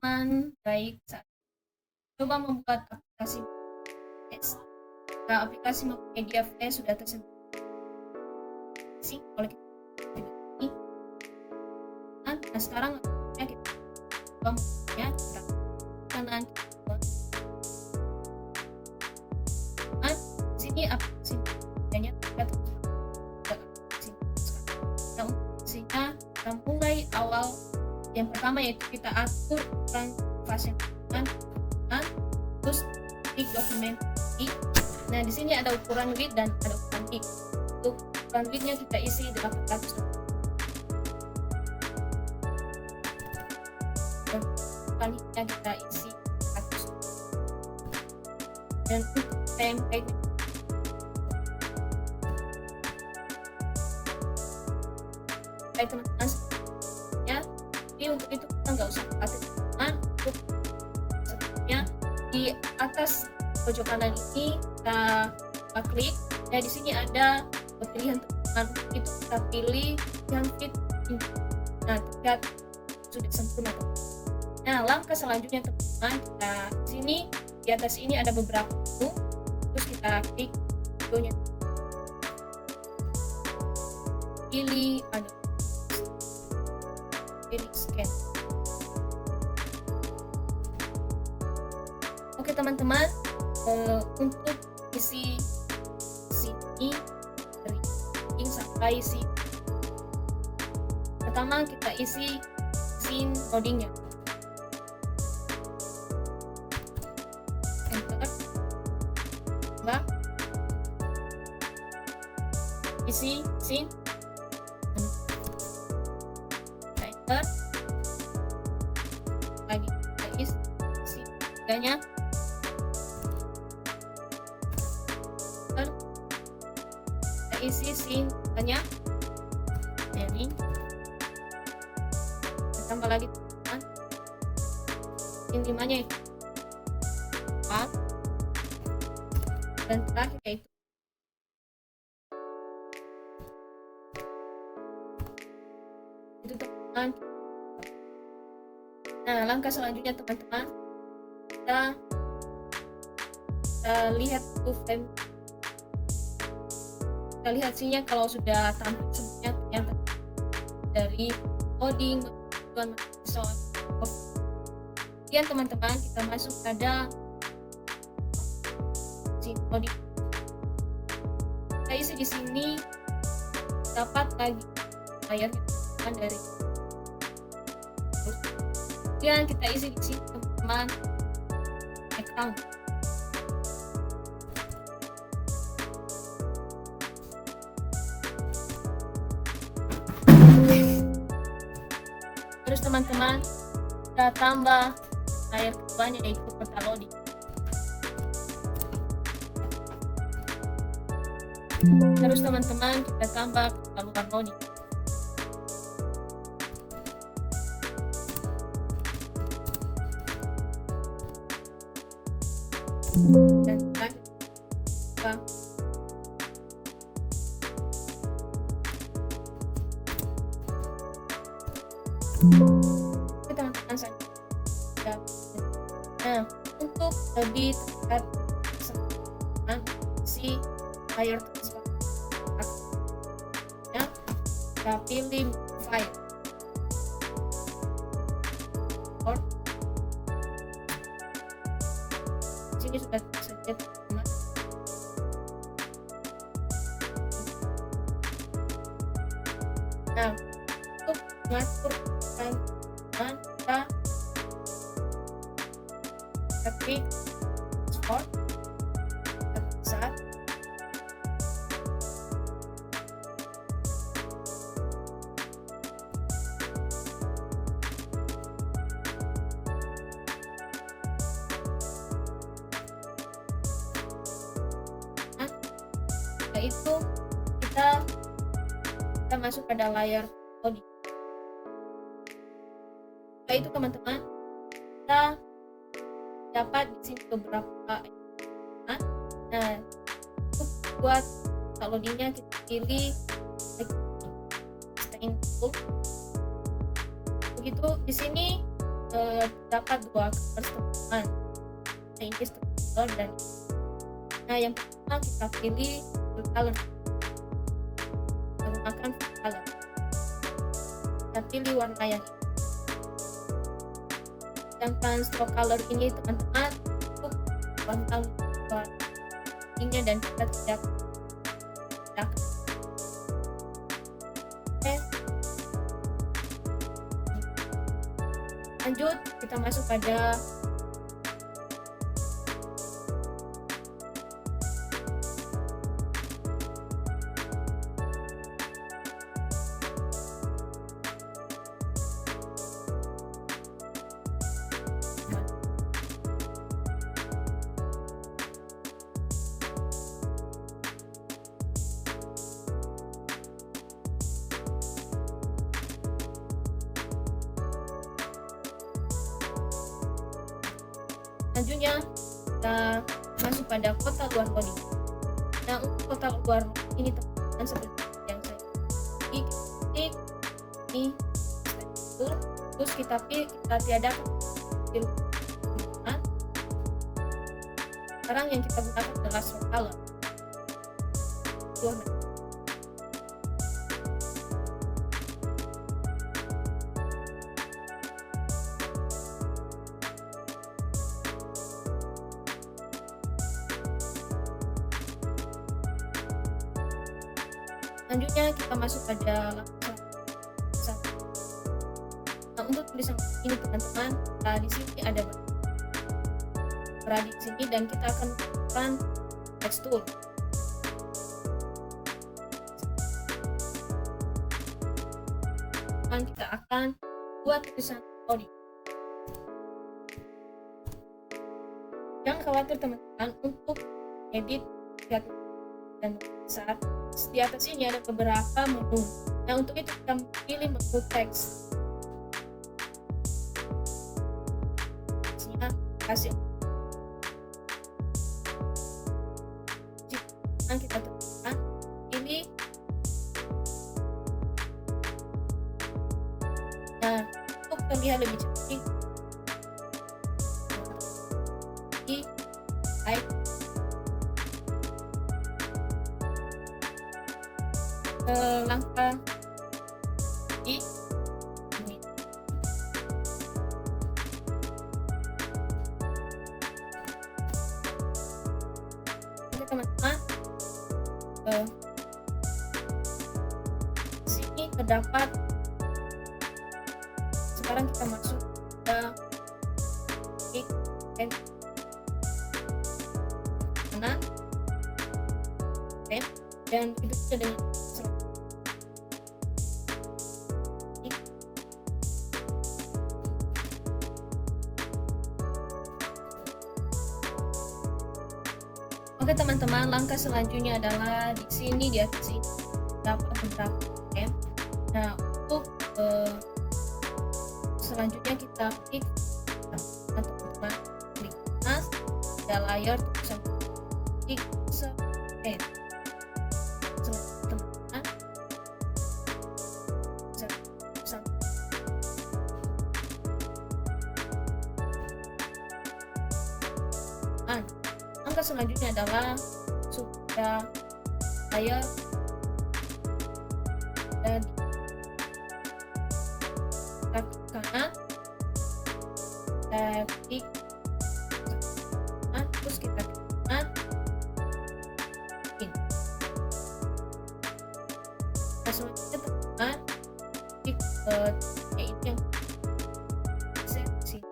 teman-teman, baik saat coba membuat aplikasi Flash. Nah, aplikasi media Flash sudah tersedia oleh kita ini. Nah, sekarang kita coba membuatnya kanan di sini aplikasi medianya terlihat. Nah, untuk isinya kita mulai awal. Yang pertama yaitu kita atur ukuran fase terus klik dokumen ini. Nah, di sini ada ukuran width dan ada ukuran height. Untuk ukuran width-nya kita isi 800 dan ukuran height-nya kita isi 100. Dan untuk template teman-teman ya, jadi untuk itu kita nggak usah pakai teman. Untuk sebenarnya di atas pojok kanan ini kita klik. Nah, di sini ada pilihan teman, itu kita pilih yang fit. Nah, terlihat sudah sempurna. Nah, langkah selanjutnya teman-teman, kita di sini di atas ini ada beberapa menu, terus kita klik videonya, pilih ada scan. Oke teman-teman, untuk isi sini dari sampai sini, pertama kita isi scene loadingnya, enter, isi scene, enter lagi, kita isi tiganya, kita isi scene tiganya, ini kita tambah lagi teman, scene 5-nya itu 4, dan terakhir yaitu itu teman. Nah, langkah selanjutnya teman-teman, kita lihat frame, kita lihat sini kalau sudah tampil semuanya ternyata dari coding dan Microsoft. Kemudian teman-teman kita masuk pada coding, kita isi di sini dapat lagi layarnya dari, kemudian kita isi di sini teman-teman account. Terus teman-teman kita tambah layar keduanya yaitu peta loading. Terus teman-teman kita tambah saluran loading. Dan terakhir kita teman-teman saja. Nah, untuk lebih terlihat si layar tersebut, ya, kita pilih file or sini sudah tersedia teman-teman. Nah, untuk mengatur teman-teman kita klik export saat itu kita masuk pada layar coding. Setelah itu teman-teman kita dapat di sini beberapa. Nah, untuk buat loadingnya kita pilih staying tool. Begitu di sini dapat dua color teman-teman. Nah, ini step color dan nah yang pertama kita pilih full color, menggunakan full color. Kita pilih warna yang ini. Sedangkan stroke color ini teman-teman untuk warna ininya dan kita tidak lanjut kita masuk pada selanjutnya kita masuk pada kotak luar body. Nah, untuk kotak luar ini teman-teman seperti yang saya klik ini terus kita tiadakan pilih. Sekarang yang kita gunakan adalah stroke color. Selanjutnya kita masuk pada langkah satu. Nah, untuk tulisan ini teman-teman, di sini ada berada di sini dan kita akan menggunakan text tool. Dan kita akan buat tulisan body. Jangan khawatir teman-teman untuk edit dan saat di atas ini ada beberapa menu. Nah, untuk itu kita pilih menu teks. Kasih. Nah, kita tekan ini. Nah, untuk terlihat lebih cantik, di like langkah di ini. Oke teman-teman, sini terdapat. Sekarang kita masuk ke kanan dan itu dengan Oke teman-teman, langkah selanjutnya adalah di sini di atas ini dapat beberapa item. Nah, untuk selanjutnya kita klik teman-teman, klik atas ada layar tulisan klik teman-teman langkah selanjutnya adalah sudah layar dan kaki kanan klik kanan, terus kita klik kanan ini. Nah, selanjutnya teman-teman klik ini yang sini.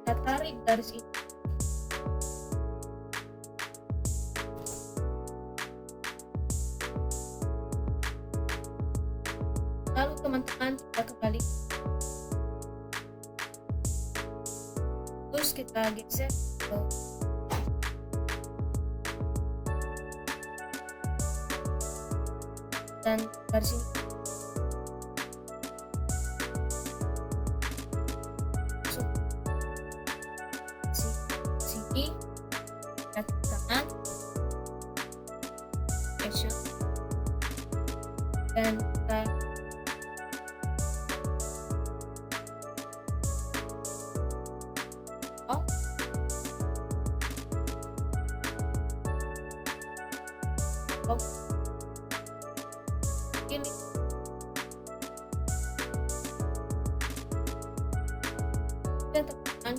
Kita tarik dari sini. Lalu teman-teman kita kembali. Terus kita geser ke dan dari sini sini kaki kanan dan kita oh, oh, ini dan teman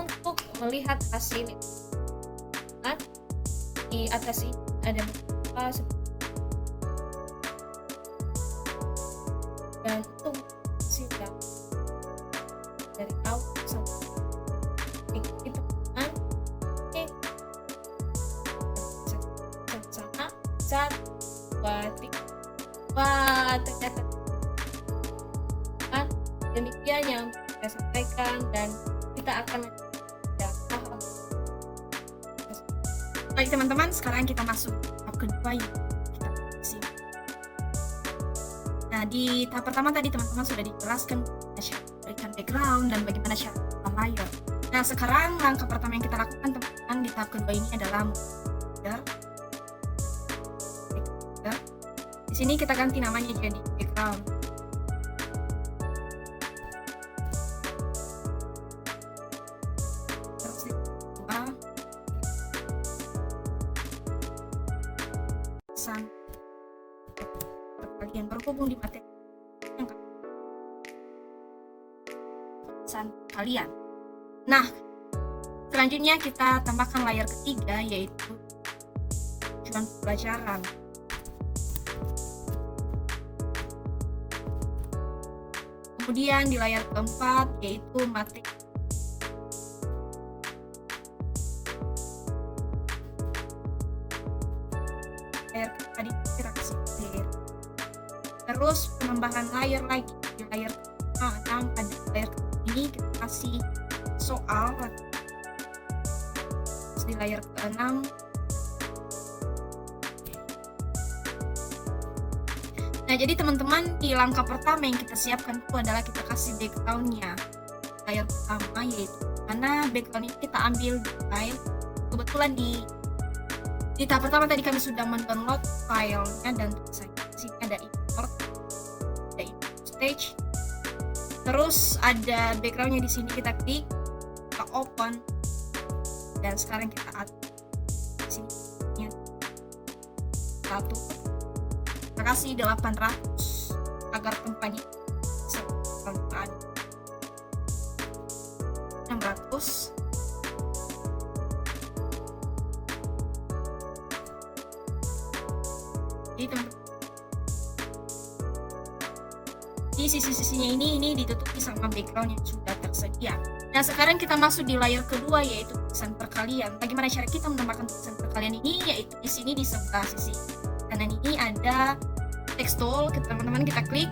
untuk melihat hasil di atas ini ada beberapa dan untuk hasilnya dari awal sampai kita teman sama 1, 2, 3. Wah, ternyata demikian yang saya sampaikan dan kita akan paham. Baik teman-teman, sekarang kita masuk tahap kedua yang kita sih. Nah, di tahap pertama tadi teman-teman sudah dijelaskan berikan background dan bagaimana cara layar. Nah, sekarang langkah pertama yang kita lakukan teman-teman di tahap kedua ini adalah di sini kita ganti namanya jadi background. Bagian berhubung di materi kalian. Nah, selanjutnya kita tambahkan layar ketiga yaitu tujuan pembelajaran. Kemudian di layar keempat yaitu materi. Layar tadi interaksi. Terus penambahan layar lagi di layar ke-6 ada layar ini kita kasih soal. Terus di layar ke-6 nah, jadi teman-teman di langkah pertama yang kita siapkan itu adalah kita kasih backgroundnya layar pertama, yaitu mana background ini kita ambil di file. Kebetulan di tahap pertama tadi kami sudah mendownload filenya dan sini ada import stage. Terus ada backgroundnya di sini, kita klik, kita open, dan sekarang kita add di sini satu. Kita kasih 800 agar tempatnya bisa 600. Jadi teman-teman di sisi-sisinya ini ditutupi sama background yang sudah tersedia. Nah, sekarang kita masuk di layar kedua yaitu tulisan perkalian. Bagaimana cara kita menambahkan tulisan perkalian ini? Yaitu di sini di sebelah sisi kanan ini ada text tool. Teman-teman kita klik.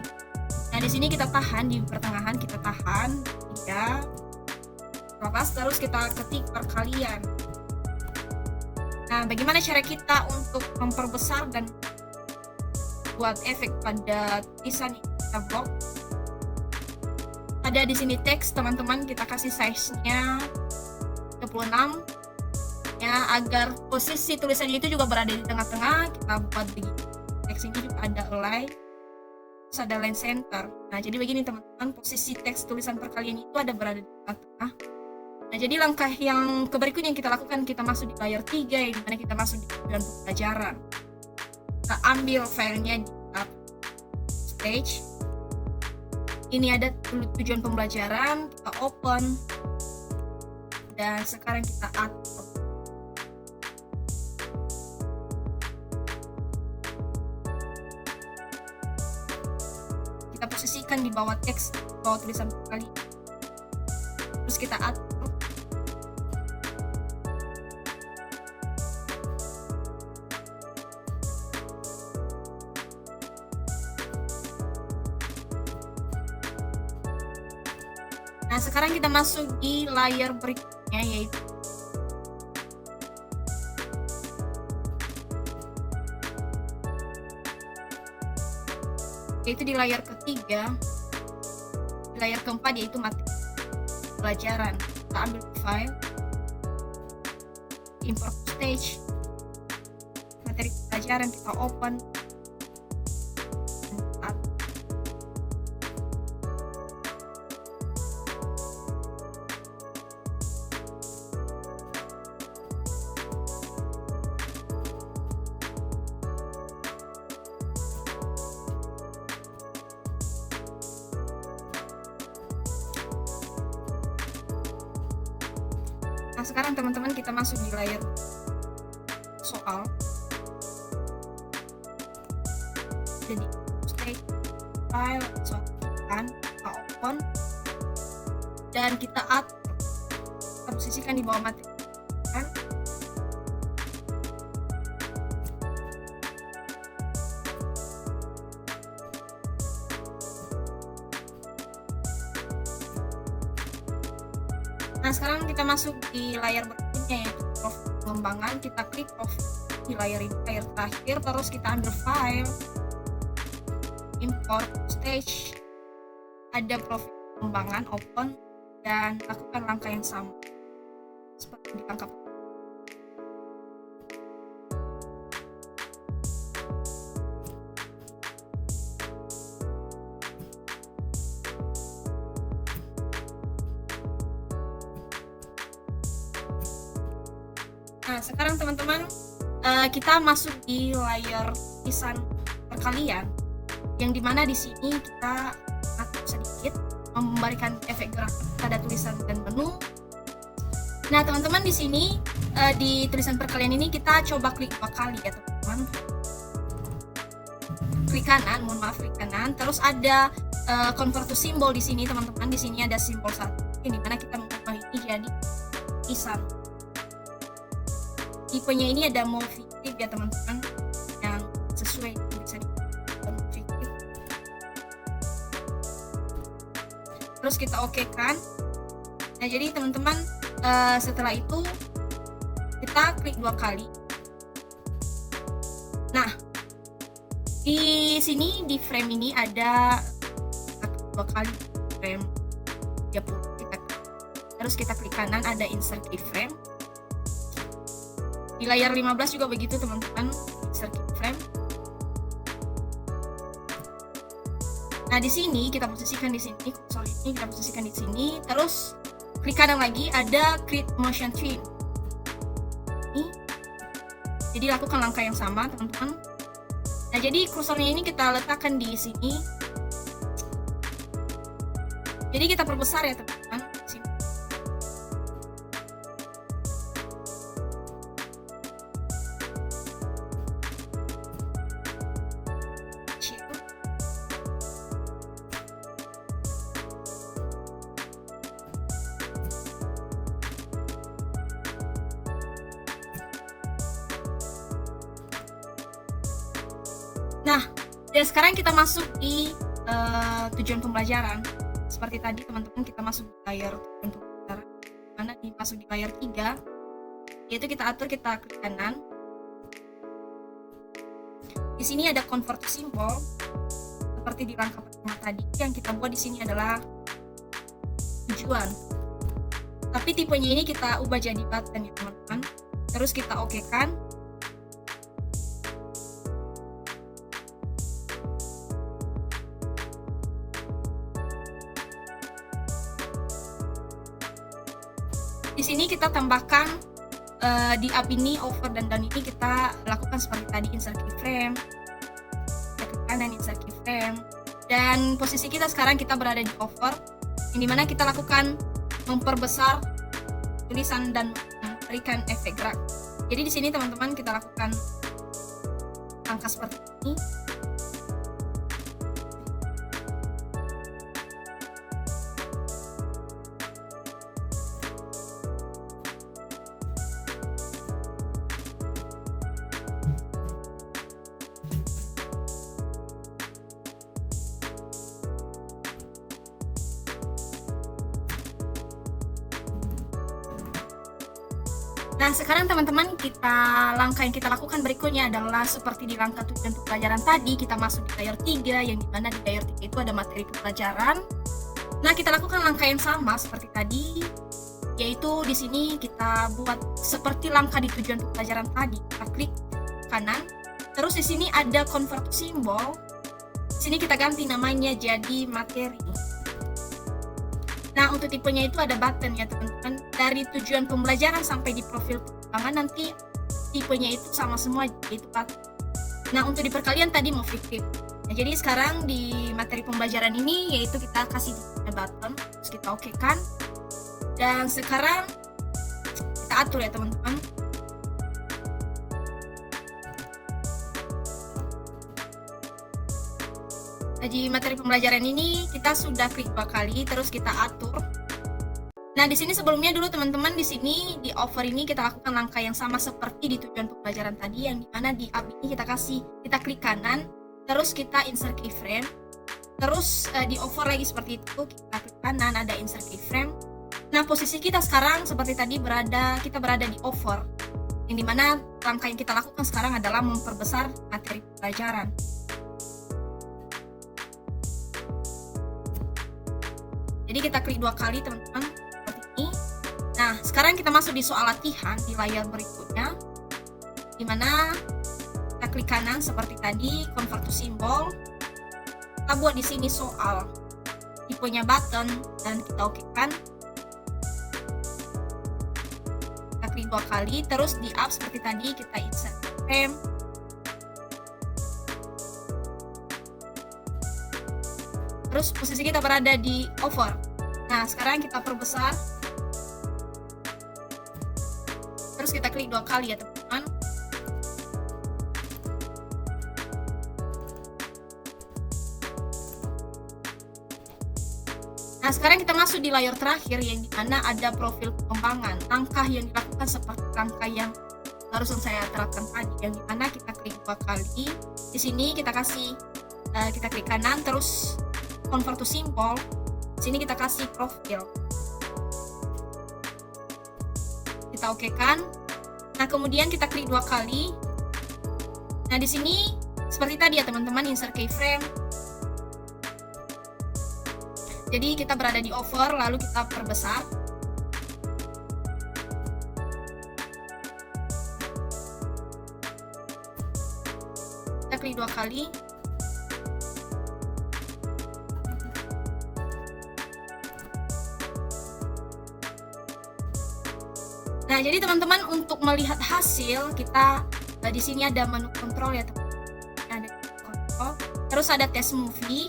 Nah, di sini kita tahan di pertengahan, kita tahan 3 lepas, terus kita ketik perkalian. Nah, bagaimana cara kita untuk memperbesar dan buat efek pada tulisan ini? Kita blok. Ada di sini teks, teman-teman, kita kasih size-nya 36 ya, agar posisi tulisannya itu juga berada di tengah-tengah. Kita buat begini. Teks ini juga ada align, terus ada line center. Nah, jadi begini teman-teman, posisi teks tulisan perkalian itu ada berada di tengah-tengah. Nah, jadi langkah yang berikutnya yang kita lakukan, kita masuk di layar 3 yang dimana kita masuk di tujuan pembelajaran. Kita ambil filenya di tab stage. Ini ada tujuan pembelajaran, kita open, dan sekarang kita add. Kita posisikan di bawah teks, di bawah tulisan perkalian. Terus kita add. Nah, sekarang kita masuk di layar berikutnya yaitu di layar ketiga, di layar keempat yaitu materi pelajaran. Kita ambil file, import stage, materi pelajaran, kita open, Nah, sekarang teman-teman kita masuk di layar soal. Jadi state file soal kan kita open dan kita add, kita posisikan di bawah materi kan. Nah, sekarang kita masuk di layar berikutnya yaitu profil pengembangan. Kita klik profil di layar ini, layar terakhir, terus kita ambil file, import stage, ada profil pengembangan, open, dan lakukan langkah yang sama seperti di langkah pertama. Nah, sekarang teman-teman kita masuk di layar tulisan perkalian, yang dimana di sini kita atur sedikit memberikan efek gerak pada tulisan dan menu. Nah, teman-teman di sini di tulisan perkalian ini kita coba klik 2 kali ya teman-teman. Klik kanan, klik kanan. Terus ada convert to symbol di sini teman-teman. Di sini ada simbol 1 yang dimana kita mengubah ini jadi tulisan. Tipenya ini ada more fiktif ya teman-teman, yang sesuai bisa di fiktif. Terus kita oke kan. Nah, jadi teman-teman setelah itu kita klik 2 kali. Nah, di sini di frame ini ada 2 kali frame 30. Terus kita klik kanan, ada insert keyframe. Di layar 15 juga begitu teman-teman, insert keyframe. Nah, di sini kita posisikan di sini, kursor ini kita posisikan di sini, terus klik kanan lagi, ada create motion trim. Ini. Jadi lakukan langkah yang sama teman-teman. Nah, jadi kursornya ini kita letakkan di sini. Jadi kita perbesar ya teman-teman. Sini. Nah, dan sekarang kita masuk di tujuan pembelajaran. Seperti tadi teman-teman, kita masuk di layar tujuan pembelajaran. Mana masuk di layar 3, yaitu kita atur, kita klik kanan. Di sini ada convert to symbol seperti di langkah pertama tadi. Yang kita buat di sini adalah tujuan. Tapi tipenya ini kita ubah jadi button ya teman-teman. Terus kita oke kan. Di sini kita tambahkan di up ini, over dan down ini kita lakukan seperti tadi, insert keyframe, klik kanan, insert keyframe, dan posisi kita sekarang kita berada di over, yang dimana kita lakukan memperbesar tulisan dan memberikan efek gerak. Jadi di sini teman-teman kita lakukan langkah seperti ini. Nah, sekarang teman-teman, langkah yang kita lakukan berikutnya adalah seperti di langkah tujuan pembelajaran tadi, kita masuk di layar 3, yang dimana di layar 3 itu ada materi pembelajaran. Nah, kita lakukan langkah yang sama seperti tadi, yaitu di sini kita buat seperti langkah di tujuan pembelajaran tadi. Kita klik kanan, terus di sini ada convert symbol. Di sini kita ganti namanya jadi materi. Nah, untuk tipenya itu ada button ya teman-teman. Dari tujuan pembelajaran sampai di profil pengembangan nanti tipenya itu sama semua, yaitu button. Nah, untuk di perkalian tadi mau fiktif. Nah, jadi sekarang di materi pembelajaran ini yaitu kita kasih button, terus kita oke kan. Dan sekarang atur ya teman-teman. Di materi pembelajaran ini kita sudah klik 2 kali, terus kita atur. Nah, di sini sebelumnya dulu teman-teman, di sini di offer ini kita lakukan langkah yang sama seperti di tujuan pembelajaran tadi, yang dimana di app ini kita klik kanan, terus kita insert keyframe, terus di offer lagi seperti itu, kita klik kanan, ada insert keyframe. Nah, posisi kita sekarang seperti tadi kita berada di offer, yang dimana langkah yang kita lakukan sekarang adalah memperbesar materi pembelajaran. Jadi kita klik 2 kali teman-teman seperti ini. Nah, sekarang kita masuk di soal latihan di layar berikutnya, dimana kita klik kanan seperti tadi, convert to symbol. Kita buat di sini soal, tipenya button, dan kita okekan. Kita klik 2 kali, terus di up seperti tadi kita insert frame. Terus posisi kita berada di over. Nah, sekarang kita perbesar. Terus kita klik 2 kali ya teman-teman. Nah, sekarang kita masuk di layar terakhir, yang dimana ada profil pengembangan. Langkah yang dilakukan seperti langkah yang barusan saya terapkan tadi, yang dimana kita klik 2 kali. Di sini kita klik kanan, terus convert to symbol. Di sini kita kasih profil. Kita okekan. Nah, kemudian kita klik 2 kali. Nah, di sini seperti tadi ya teman-teman, insert keyframe. Jadi kita berada di over, lalu kita perbesar. Kita klik 2 kali. Nah, jadi teman-teman, untuk melihat hasil kita di sini ada menu kontrol ya teman-teman. Ada kontrol, terus ada test movie.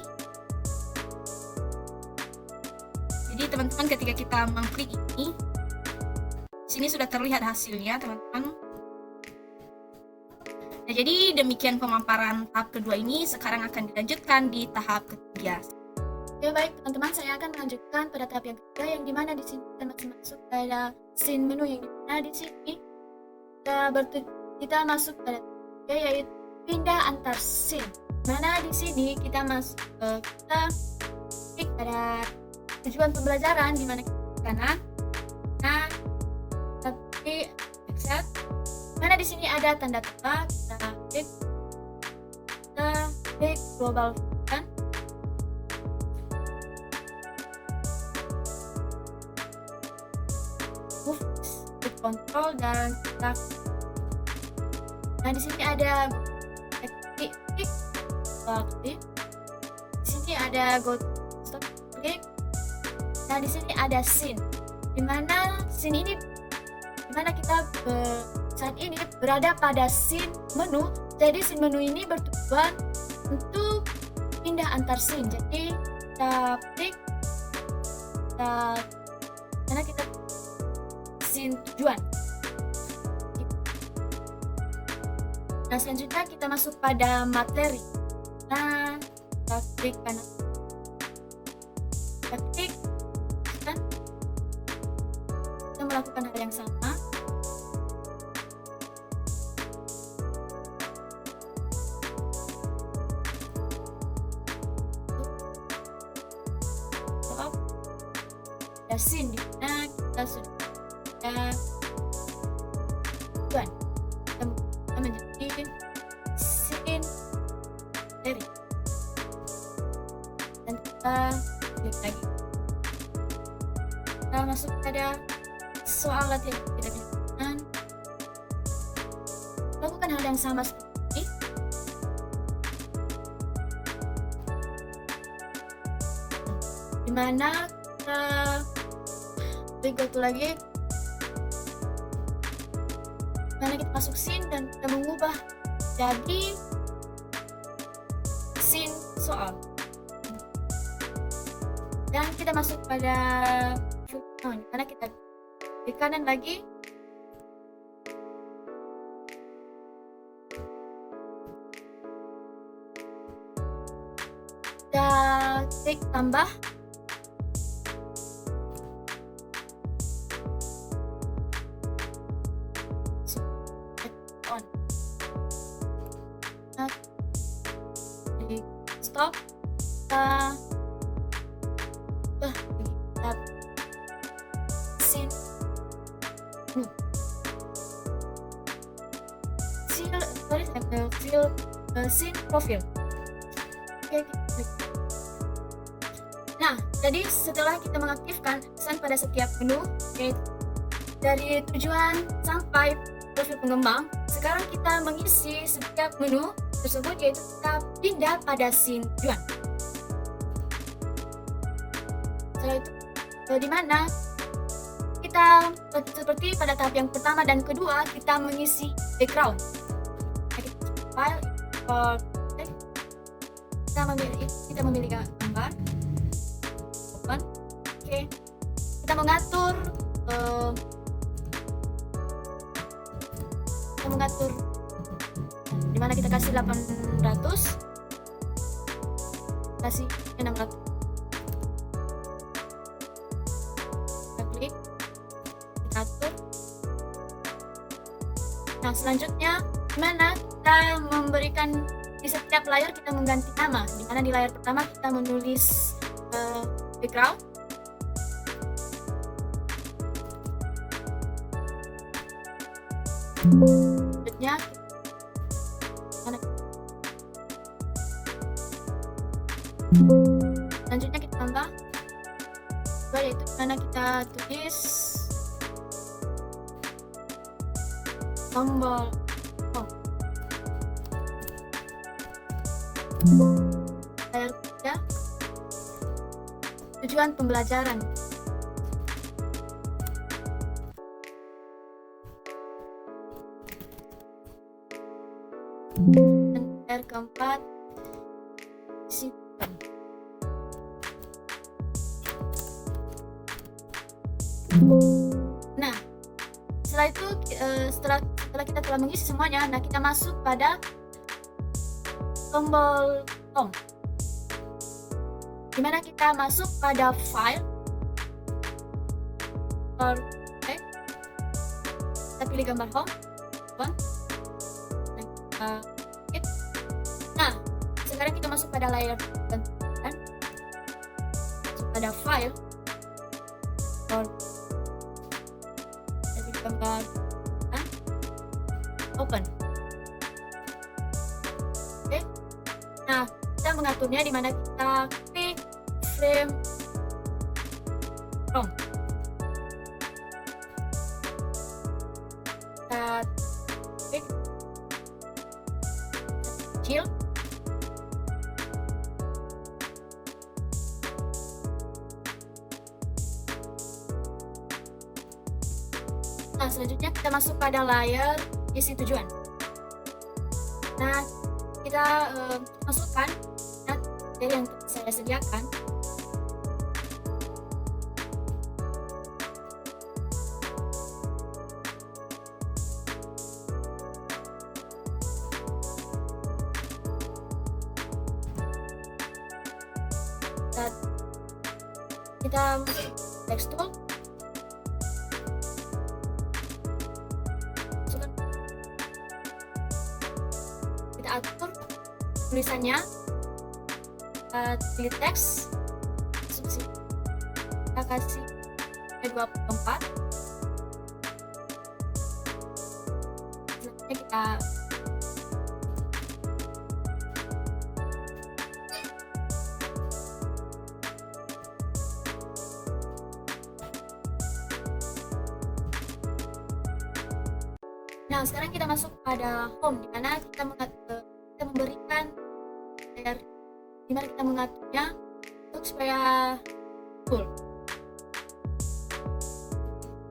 Jadi teman-teman, ketika kita mengklik ini, di sini sudah terlihat hasilnya teman-teman. Nah, jadi demikian pemaparan tahap kedua ini. Sekarang akan dilanjutkan di tahap ketiga. Ya baik teman-teman, saya akan melanjutkan pada tahap yang ketiga, yang dimana di sini kita masih masuk pada scene menu, yang dimana di sini kita masuk pada yaitu pindah antar scene. Mana di sini kita klik pada tujuan pembelajaran, di mana kita kanan. Nah, tapi accept. Mana di sini ada tanda tambah, kita klik global kan. Kontrol dan kita. Nah, di sini ada klik. Di sini ada go stop klik. Nah, di sini ada scene. Dimana scene ini, dimana kita saat ini berada pada scene menu. Jadi scene menu ini bertujuan untuk pindah antar scene. Jadi kita klik, karena kita tujuan. Nah, selanjutnya kita masuk pada materi. Nah, kita klik kanan. Kita klik kan. Kita melakukan hal yang sama. Ada scene di mana kita sudah tujuan, kita menjadi scene materi, dan kita klik lagi. Kita masuk pada soal latihan tidak bilangan. Lakukan hal yang sama seperti ini. Dimana kita go to lagi, mana kita masuk scene dan kita mengubah jadi scene soal, dan kita masuk pada karena kita di kanan lagi, klik tambah. On. Nah, klik stop. Kita scene scene profile. Oke, klik. Nah, jadi setelah kita mengaktifkan pesan pada setiap menu, dari tujuan sampai profil pengembang, sekarang kita mengisi setiap menu tersebut, yaitu kita pindah pada scene tujuan. Setelah itu, di mana kita seperti pada tahap yang pertama dan kedua, kita mengisi background. File, kita memilih gambar, open. Oke, kita mengatur dimana kita kasih 800, kasih 600. Kita klik, kita atur. Nah, selanjutnya dimana kita memberikan di setiap layar kita mengganti nama, dimana di layar pertama kita menulis background. Selanjutnya kita tambah, yaitu mana kita tulis tombol home. Layar ketiga, tujuan pembelajaran. Dan layar keempat, simpan. Nah, setelah itu setelah kita telah mengisi semuanya, nah kita masuk pada tombol home, dimana kita masuk pada file, kita pilih gambar home, open. Nah, sekarang kita masuk pada layar bentukan, masuk pada file, pilih gambar, open. Oke. Nah, kita mengaturnya di mana kita klik frame from. Kita klik kecil. Nah, selanjutnya kita masuk pada layar isi tujuan. Nah, kita masukkan dari yang saya sediakan. Kita masuk text tool, kita atur tulisannya, pilih teks, kita kasih 24. Selanjutnya kita Nah, sekarang kita masuk pada home, di mana kita memberikan layar, di mana kita mengaturnya untuk supaya full.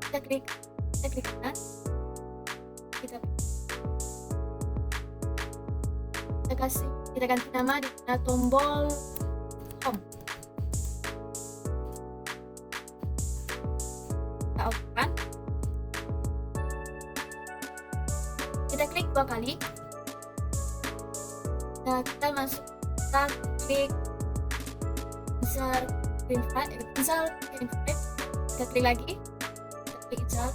Kita klik kanan, kita ganti nama di tombol home. Kita open. Kita klik 2 kali. Nah, kita klik insert print file, kita klik lagi, kita klik insert.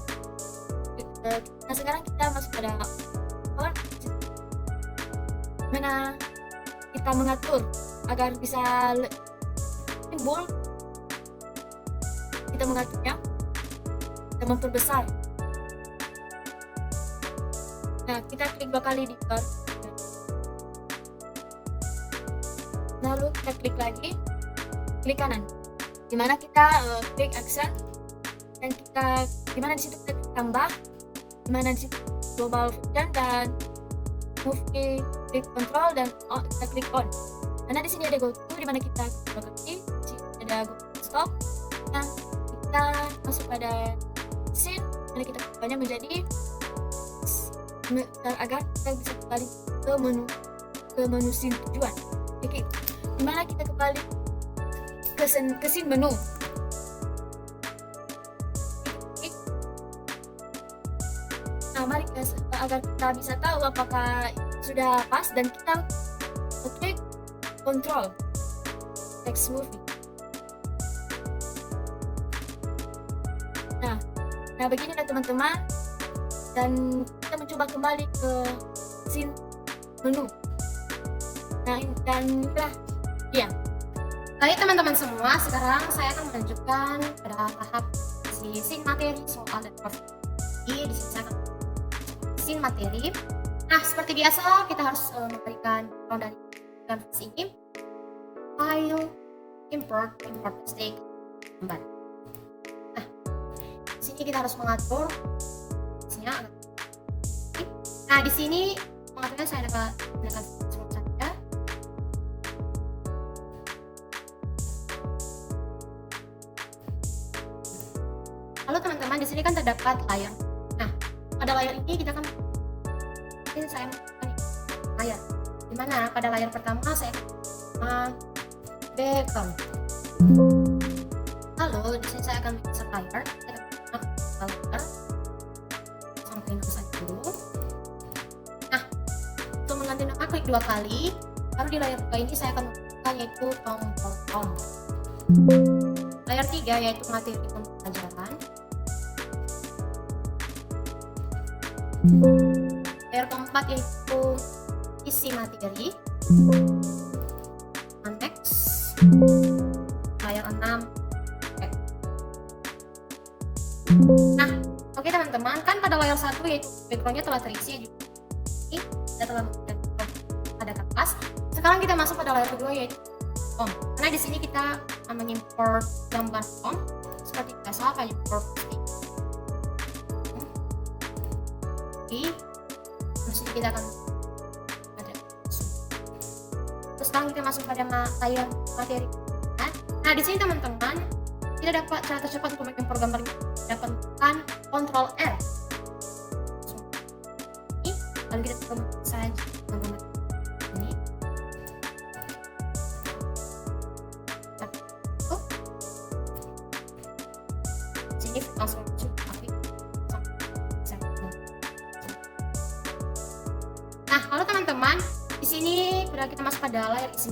Nah sekarang kita masuk pada font, mana kita mengatur agar bisa bold, kita mengaturnya, kita memperbesar. Nah kita klik 2 kali di bar, lalu kita klik lagi, klik kanan, dimana kita klik accent, dan kita dimana di situ kita tambah, dimana di situ global function dan movie, klik control dan kita klik on. Karena di sini ada go to, dimana kita klik, di sini ada go to stop. Nah kita masuk pada scene, dimana kita ubahnya menjadi agar kita bisa kembali ke menu scene tujuan. Oke, dimana kita kembali ke scene menu. Nah, mari agar kita bisa tahu apakah sudah pas, dan kita klik control text movie. Nah beginilah teman-teman, dan kita mencoba kembali ke scene menu. Nah dan inilah dia. Baik teman-teman semua, sekarang saya akan melanjutkan pada tahap scene materi soal dan profil. Di sini saya akan scene materi. Nah seperti biasa kita harus memberikan background dari canvas ini. File, import mistake, gambar. Nah di sini kita harus mengatur isinya. Nah di sini mengaturnya saya akan gunakan saja. Lalu teman-teman di sini kan terdapat layar. Nah pada layar ini kita kan saya menggunakan layar. Dimana pada layar pertama saya background. Lalu di sini saya akan insert layar. Sampai nama saja dulu. Nah untuk mengganti nama klik 2 kali. Baru di layar 2 ini saya akan menggunakan yaitu tombol. Layar 3 yaitu materi pembelajaran. Layar keempat yaitu isi materi. Next. Layar 6. Nah, oke teman-teman, kan pada layar 1 yaitu backgroundnya telah terisi, ini kita telah ada kanvas. Sekarang kita masuk pada layar kedua yaitu form. Karena di sini kita mengimport gambar form seperti biasa kayak import terus ini kita akan ada. Terus sekarang kita masuk pada layar materi. Nah di sini teman-teman kita dapat cara tercepat untuk mengimport gambar ini, dapatkan Ctrl R. Lalu kita coba saja gambar ini. Sini langsung masuk. Nah, lalu teman-teman, di sini sudah kita masuk pada layar isi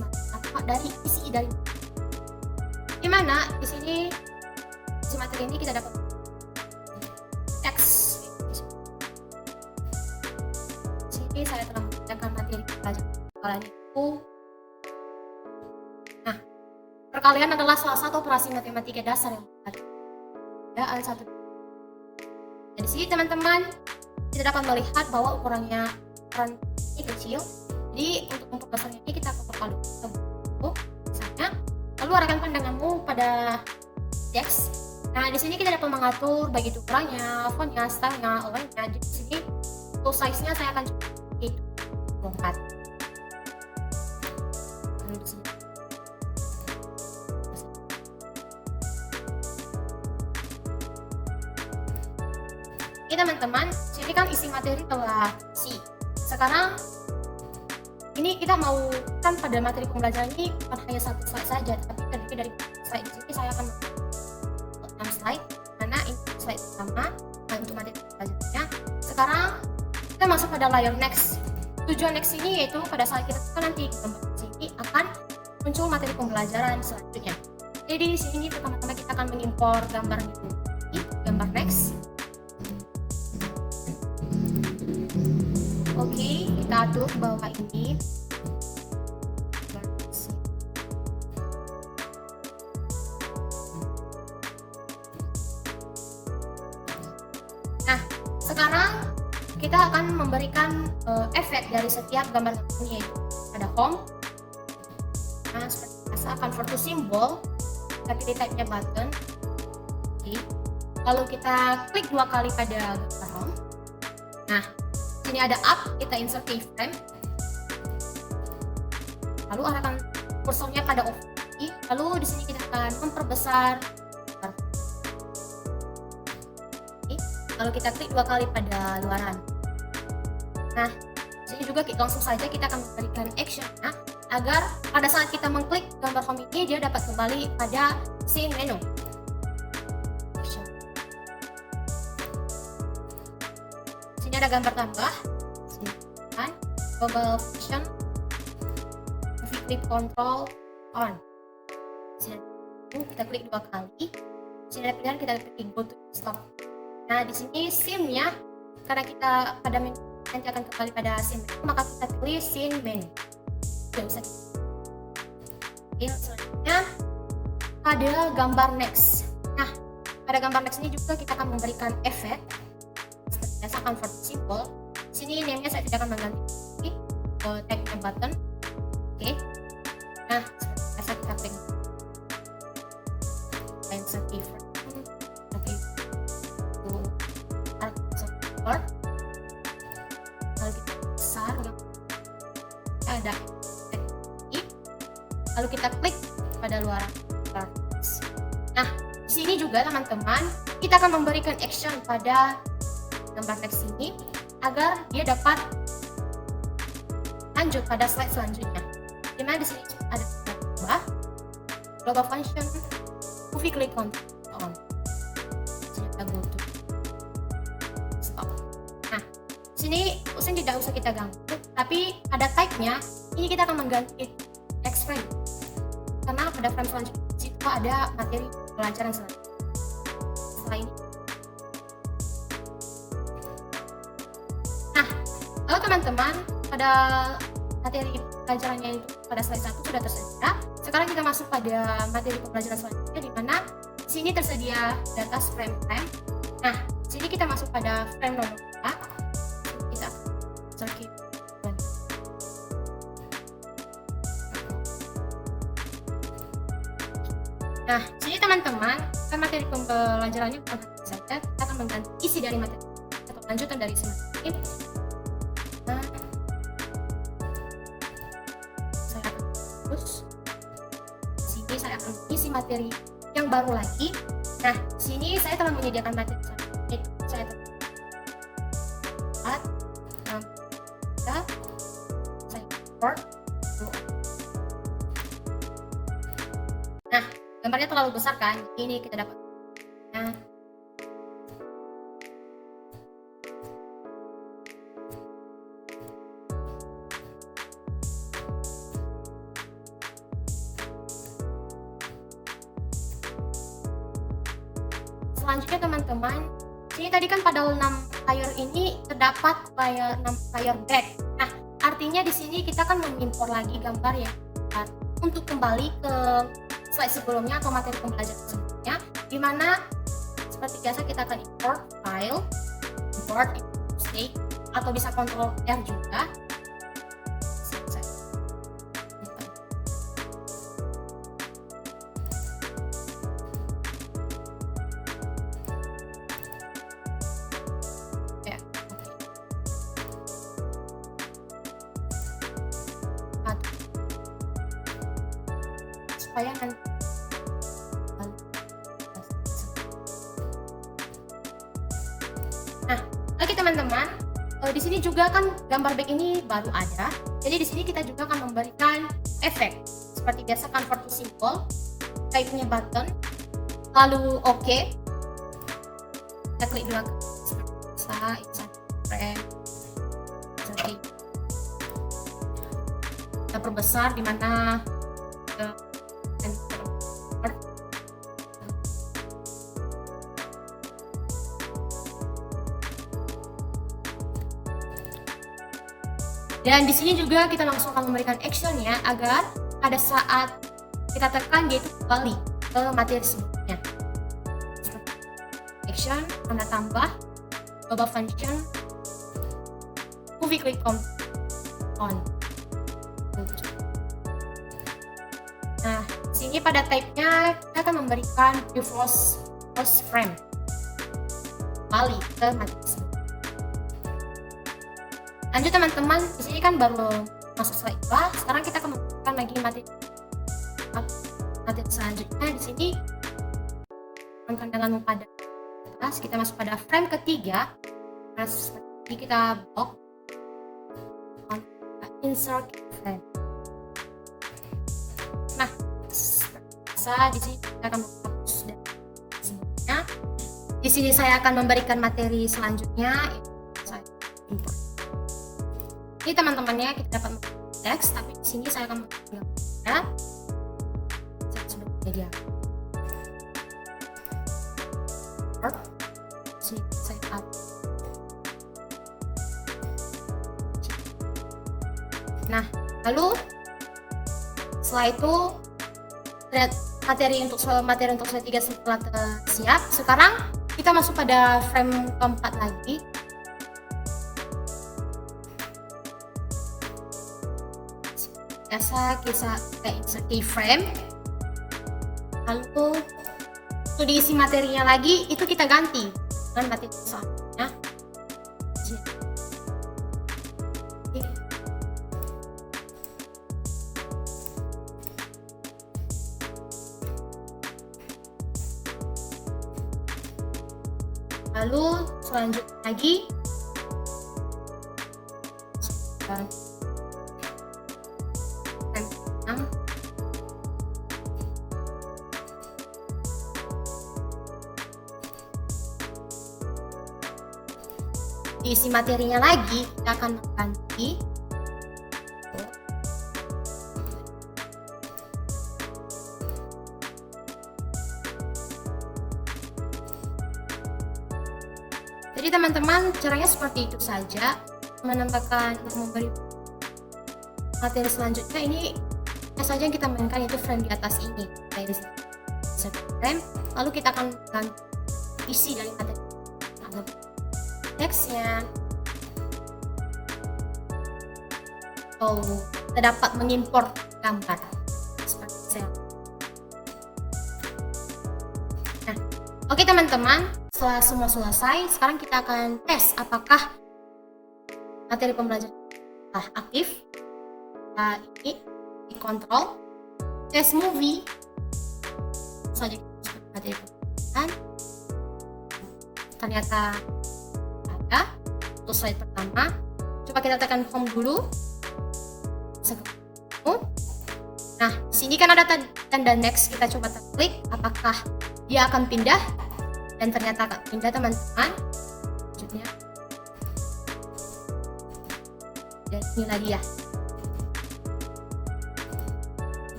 materi. Di mana di sini isi materi ini kita dapat teks. Di sini saya telah menggunakan materi pelajaran itu. Nah, perkalian adalah salah satu operasi matematika dasar yang ada. Perbedaan satu. Di sini teman-teman kita dapat melihat bahwa ukuran ini kecil. Jadi untuk memperbesarnya ini kita perlu misalnya. Lalu arahkan pandanganmu pada teks. Nah di sini kita dapat mengatur baik itu ukurannya, fontnya, stylenya, align-nya. Di sini untuk size-nya saya akan coba itu 24. Lalu di sini. Oke teman-teman, sini kan isi materi telah isi. Sekarang ini kita mau kan pada materi pembelajaran ini bukan hanya satu slide saja, tapi terdiri dari slide. Di sini saya akan 6 slide karena ini slide pertama untuk materi pembelajarannya. Sekarang kita masuk pada layar next. Tujuan next ini yaitu pada saat kita nanti gambar sini akan muncul materi pembelajaran selanjutnya. Jadi di sini pertama-tama kita akan mengimpor gambarnya dulu. Gambar next. Oke, kita atur ke bawah ini. Nah, sekarang kita akan memberikan efek dari setiap gambar ini, yaitu ada home. Nah, seperti biasa convert to symbol, tapi di type-nya button. Oke. Lalu kita klik 2 kali pada gambar home. Nah, sini ada up, kita insert keyframe. Lalu arahkan kursornya pada off. Lalu di sini kita akan memperbesar. Oke. Lalu kita klik 2 kali pada luaran. Nah, sini juga langsung saja kita akan memberikan action-nya agar pada saat kita mengklik gambar home ini dia dapat kembali pada scene menu. Sini ada gambar tambah. Sini kan global function movie clip control on. Sini kita klik 2 kali. Sini ada pilihan kita klik go to stop. Nah, di sini scene-nya karena kita pada menu nanti akan kembali pada scene menu, maka kita pilih scene menu. Oke, selanjutnya ada gambar next. Nah, pada gambar next ini juga kita akan memberikan efek seperti biasa convert symbol. Sini name-nya saya tidak akan mengganti tag-nya button. Oke. Nah, seperti biasa kita klik insert keyframe. Oke. Lalu kita besar, ada lalu kita klik pada luaran. Nah, di sini juga teman-teman kita akan memberikan action pada gambar text ini agar dia dapat lanjut pada slide selanjutnya. Dimana di sini ada global function movie click on. Sini kita go to stop. Nah, sini tidak usah kita ganggu, tapi ada type-nya ini kita akan mengganti text frame. Karena pada frame selanjutnya situ ada materi pelajaran selanjutnya. Setelah ini. Nah, lalu teman-teman pada materi pelajarannya itu pada slide 1 sudah tersedia. Sekarang kita masuk pada materi pembelajaran selanjutnya di mana sini tersedia data frame. Nah, sini kita masuk pada frame nomor 4. Kita circuit. Nah, sini teman-teman, kan materi pembelajarannya bukan saja, kita akan mengganti isi dari materi atau lanjutan dari isi materi. Nah, saya akan terus. Sini saya akan isi materi yang baru lagi. Nah, sini saya telah menyediakan materi saya import. Nah, gambarnya terlalu besar kan? Ini kita dapat. Nah, selanjutnya teman-teman, sini tadi kan pada 6 layer ini terdapat layer 6 layer back. Nah, artinya di sini kita akan mengimpor lagi gambar ya untuk kembali ke slide sebelumnya atau materi pembelajaran sebelumnya, di mana seperti biasa kita akan import file, import state, atau bisa Ctrl R juga. Supaya nanti oke teman-teman, di sini juga kan gambar back ini baru ada. Jadi di sini kita juga akan memberikan efek seperti biasa convert to symbol, type-nya button, lalu OK. Kita klik dua kali. Frame. Kita perbesar di mana Dan di sini juga kita langsung akan memberikan actionnya agar pada saat kita tekan dia itu kembali ke materi sebelumnya. Action, tanda tambah, global function, movie click on. Nah, di sini pada type-nya kita akan memberikan previous frame kembali ke materi sebelumnya. Lanjut teman-teman, di sini kan baru masuk slide 2. Sekarang kita akan memberikan lagi materi selanjutnya. Di sini pandangan pada atas, kita masuk pada frame ketiga. Nah, seperti kita blok insert frame. Nah, biasa di sini kita akan menghapus dan sebelumnya. Di sini saya akan memberikan materi selanjutnya. Saya import. Ini teman-temannya kita dapat teks, tapi di sini saya akan mengambilnya. Saya sudah media. Sini saya add. Nah, lalu setelah itu materi untuk slide 3 setelah siap. Sekarang kita masuk pada frame keempat lagi. Biasa kita insert keyframe, lalu untuk diisi materinya lagi itu kita ganti dengan materi selanjutnya. Lalu selanjutnya lagi diisi materinya lagi, kita akan mengganti jadi teman-teman caranya seperti itu saja. Menambahkan untuk memberi materi selanjutnya ini saja yang kita mainkan itu frame di atas ini, frame, lalu kita akan isi dari materi teksnya. Kita dapat mengimport gambar seperti saya. Nah, oke teman-teman, setelah semua selesai, sekarang kita akan tes apakah materi pembelajaran telah aktif. Nah, ini di kontrol, tes movie saja materi pembelajaran. Ternyata untuk slide pertama, coba kita tekan home dulu. Nah, di sini kan ada tanda next, kita coba klik apakah dia akan pindah, dan ternyata akan pindah teman-teman. Selanjutnya, dan inilah dia.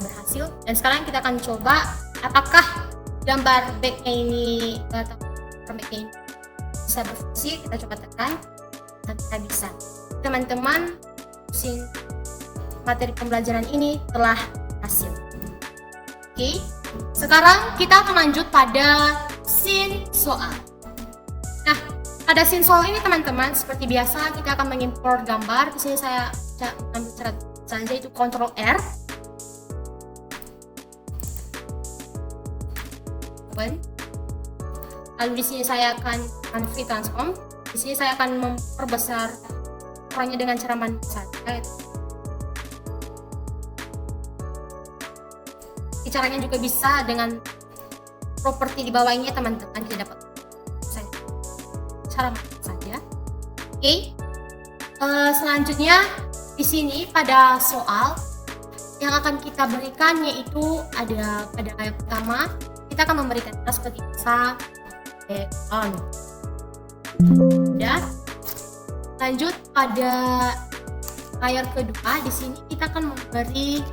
Berhasil, dan sekarang kita akan coba apakah gambar backnya ini atau backnya ini bisa berfungsi. Kita coba tekan dan kita bisa. Teman-teman, materi pembelajaran ini telah hasil. Oke, sekarang kita akan lanjut pada scene soal. Nah, pada scene soal ini teman-teman, seperti biasa kita akan mengimport gambar. Di sini saya ambil cara saja itu Ctrl R. Lalu di sini saya akan free transform. Di sini saya akan memperbesar ukurannya dengan cara manual saja. Caranya juga bisa dengan properti di bawah ini teman-teman, kita dapat cara manual saja. Oke. Selanjutnya di sini pada soal yang akan kita berikan yaitu ada pada ayat pertama. Kita akan memberikan seperti biasa on. Dan lanjut pada layar kedua, di sini kita akan memberi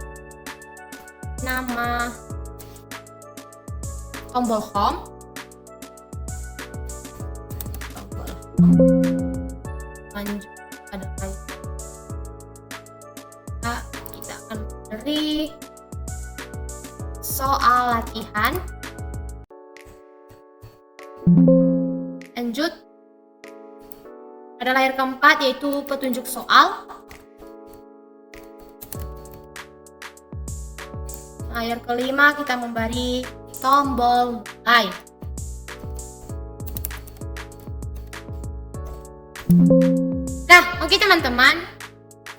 nama tombol home. Tombol lanjut pada layer. Nah, kita akan beri soal latihan. Lanjut pada layar keempat, yaitu petunjuk soal. Layar kelima kita memberi tombol mulai. Nah, oke teman-teman,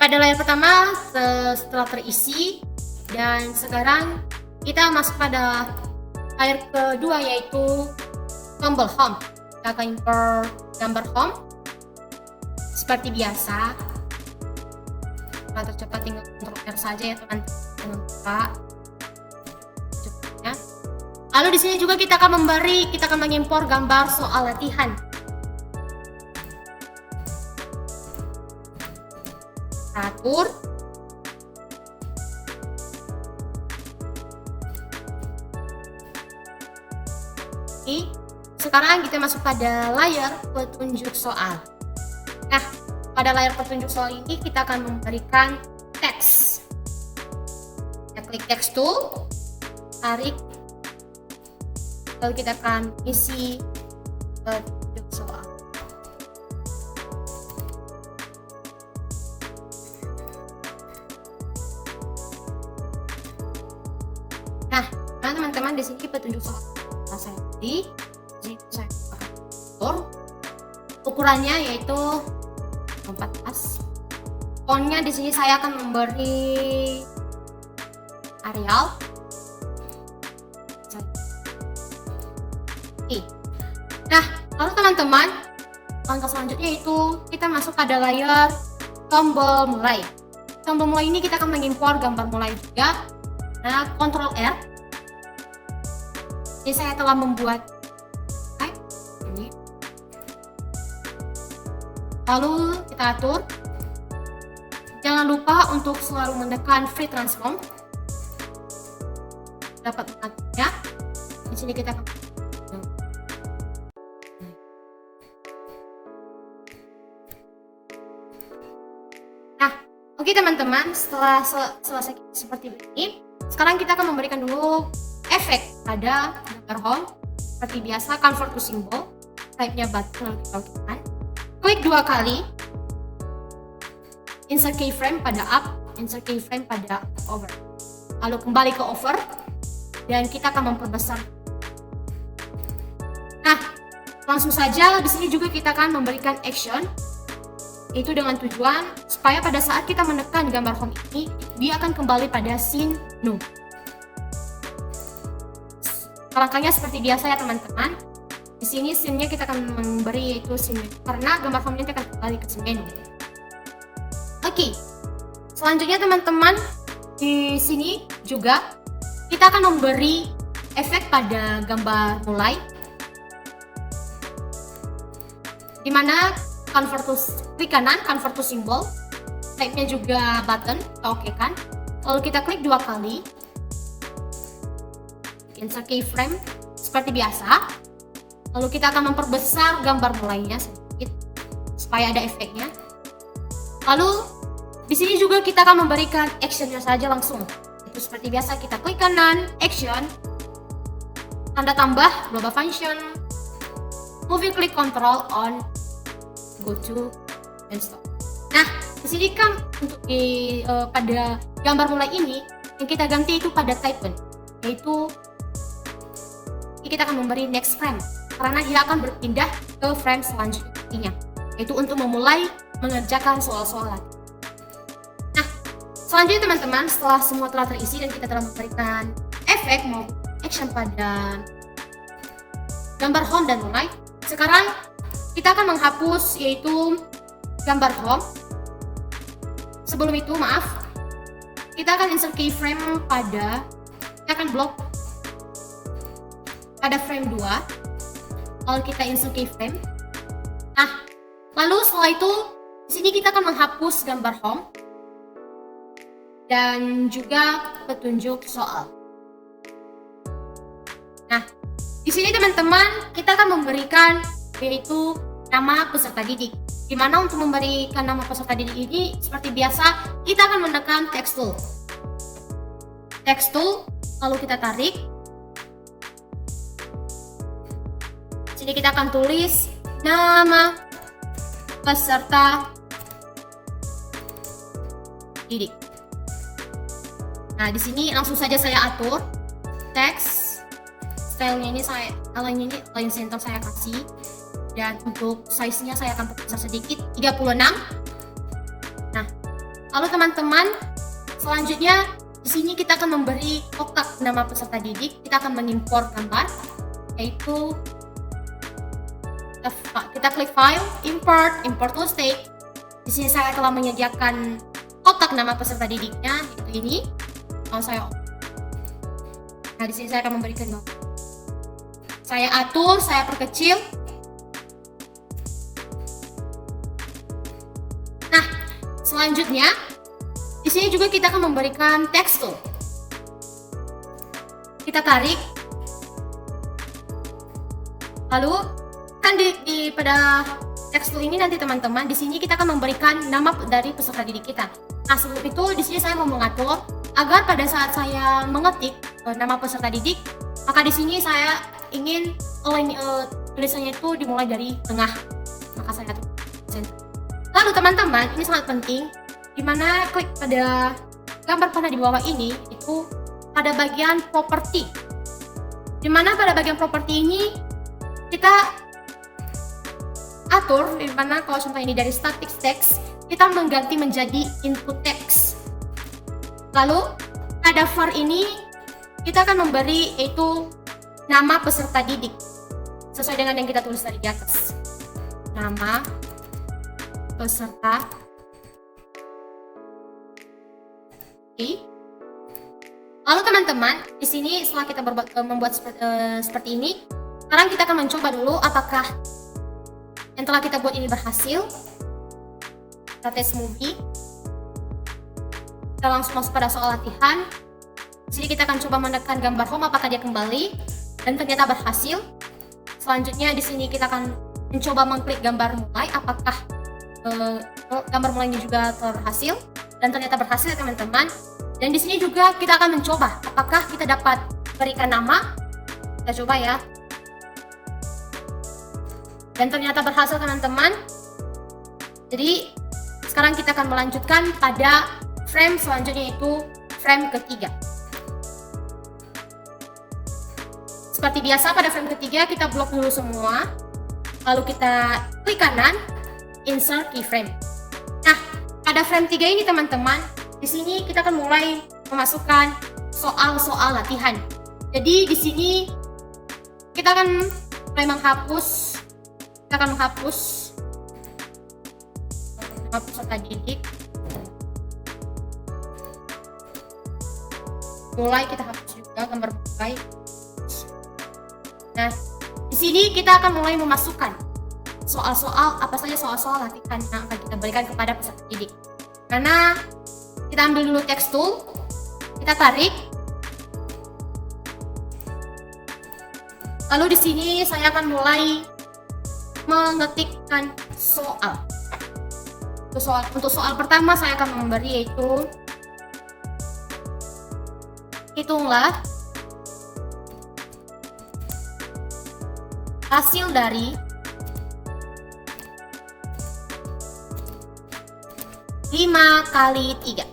pada layar pertama setelah terisi, dan sekarang kita masuk pada layar kedua, yaitu tombol home. Kita akan import gambar home seperti biasa. Kalau tercepat tinggal Ctrl R saja ya teman-teman. Lalu di sini juga kita akan mengimpor gambar soal latihan. Atur. Oke, sekarang kita masuk pada layar petunjuk soal. Nah, pada layar petunjuk soal ini kita akan memberikan teks. Kita klik text tool, tarik, lalu kita akan isi petunjuk soal. Nah, teman-teman, di sini petunjuk soal saya beri. Jadi saya akan atur. Ukurannya yaitu 14. Fontnya di sini saya akan memberi Arial. Nah, lalu teman-teman, langkah selanjutnya itu kita masuk pada layar tombol mulai. Tombol mulai ini kita akan mengimpor gambar mulai juga. Nah, Ctrl R. Jadi saya telah membuat ini. Lalu kita atur. Jangan lupa untuk selalu menekan free transform. Dapat mengaturnya. Di sini kita akan Oke teman-teman, setelah selesai seperti ini, sekarang kita akan memberikan dulu efek pada gambar home. Seperti biasa, convert to symbol, type-nya button, lalu kita lakukan. Klik 2 kali, insert keyframe pada up, insert keyframe pada over. Lalu kembali ke over, dan kita akan memperbesar. Nah, langsung saja di sini juga kita akan memberikan action. Itu dengan tujuan supaya pada saat kita menekan gambar home ini, dia akan kembali pada scene new. Langkahnya seperti biasa ya teman-teman. Di sini scene-nya kita akan memberi yaitu scene new, karena gambar home ini akan kembali ke scene new. Oke, selanjutnya teman-teman, di sini juga kita akan memberi efek pada gambar mulai, dimana klik kanan, convert to symbol, type-nya juga button, kita oke-kan. Lalu kita klik 2 kali, insert keyframe seperti biasa. Lalu kita akan memperbesar gambar mulainya sedikit supaya ada efeknya. Lalu di sini juga kita akan memberikan actionnya saja langsung. Itu seperti biasa, kita klik kanan, action, tanda tambah, global function, movie klik control on, go to and stop. Nah, di sini kan untuk pada gambar mulai ini yang kita ganti itu pada type-in, yaitu kita akan memberi next frame karena dia akan berpindah ke frame selanjutnya, yaitu untuk memulai mengerjakan soal-soal. Nah, selanjutnya teman-teman, setelah semua telah terisi dan kita telah memberikan efek maupun action pada gambar home dan mulai, sekarang kita akan menghapus yaitu gambar home. Sebelum itu, kita akan insert keyframe kita akan blok pada frame 2. Lalu kita insert keyframe. Nah, lalu setelah itu di sini kita akan menghapus gambar home dan juga petunjuk soal. Nah, di sini teman-teman kita akan memberikan yaitu nama peserta didik, Dimana untuk memberikan nama peserta didik ini seperti biasa kita akan menekan text tool. Text tool, lalu kita tarik. Sini kita akan tulis nama peserta didik. Nah, di sini langsung saja saya atur teks, stylenya ini saya align center saya kasih, dan untuk size-nya saya akan perbesar sedikit 36. Nah, lalu teman-teman, selanjutnya di sini kita akan memberi kotak nama peserta didik. Kita akan mengimpor gambar, yaitu kita klik file, import to state. Di sini saya telah menyediakan kotak nama peserta didiknya, yaitu ini. Nah, di sini saya akan memberikan gambar. Saya atur, saya perkecil. Nah, selanjutnya di sini juga kita akan memberikan text tool. Kita tarik. Lalu kan pada text tool ini nanti teman-teman, di sini kita akan memberikan nama dari peserta didik kita. Nah, sebelum itu di sini saya mau mengatur agar pada saat saya mengetik nama peserta didik, maka di sini saya ingin tulisannya itu dimulai dari tengah. Maka saya atur center. Lalu teman-teman, ini sangat penting, dimana klik pada gambar panah di bawah ini itu pada bagian properti. Dimana pada bagian properti ini kita atur, dimana kalau contoh ini dari static text kita mengganti menjadi input text. Lalu pada var ini kita akan memberi itu nama peserta didik sesuai dengan yang kita tulis tadi di atas. Nama peserta. Oke. Lalu teman-teman, di sini setelah kita membuat seperti ini, sekarang kita akan mencoba dulu apakah yang telah kita buat ini berhasil. Kita tes movie. Kita langsung masuk pada soal latihan. Di sini kita akan coba menekan gambar home apakah dia kembali, dan ternyata berhasil. Selanjutnya di sini kita akan mencoba mengklik gambar mulai apakah gambar mulainya juga berhasil, dan ternyata berhasil ya teman-teman. Dan di sini juga kita akan mencoba apakah kita dapat berikan nama. Kita coba ya. Dan ternyata berhasil teman-teman. Jadi sekarang kita akan melanjutkan pada frame selanjutnya, yaitu frame ketiga. Seperti biasa pada frame ketiga kita blok dulu semua. Lalu kita klik kanan, insert keyframe. Nah, pada frame 3 ini teman-teman, di sini kita akan mulai memasukkan soal-soal latihan. Jadi di sini kita akan mulai menghapus. Kita akan menghapus nama peserta didik. Mulai kita hapus juga gambar mulai. Nah, di sini kita akan mulai memasukkan soal-soal, apa saja soal-soal latihan yang akan kita berikan kepada peserta didik. Karena kita ambil dulu text tool, kita tarik. Lalu di sini saya akan mulai mengetikkan soal. Untuk soal pertama saya akan memberi yaitu hitunglah hasil dari 5 kali 3.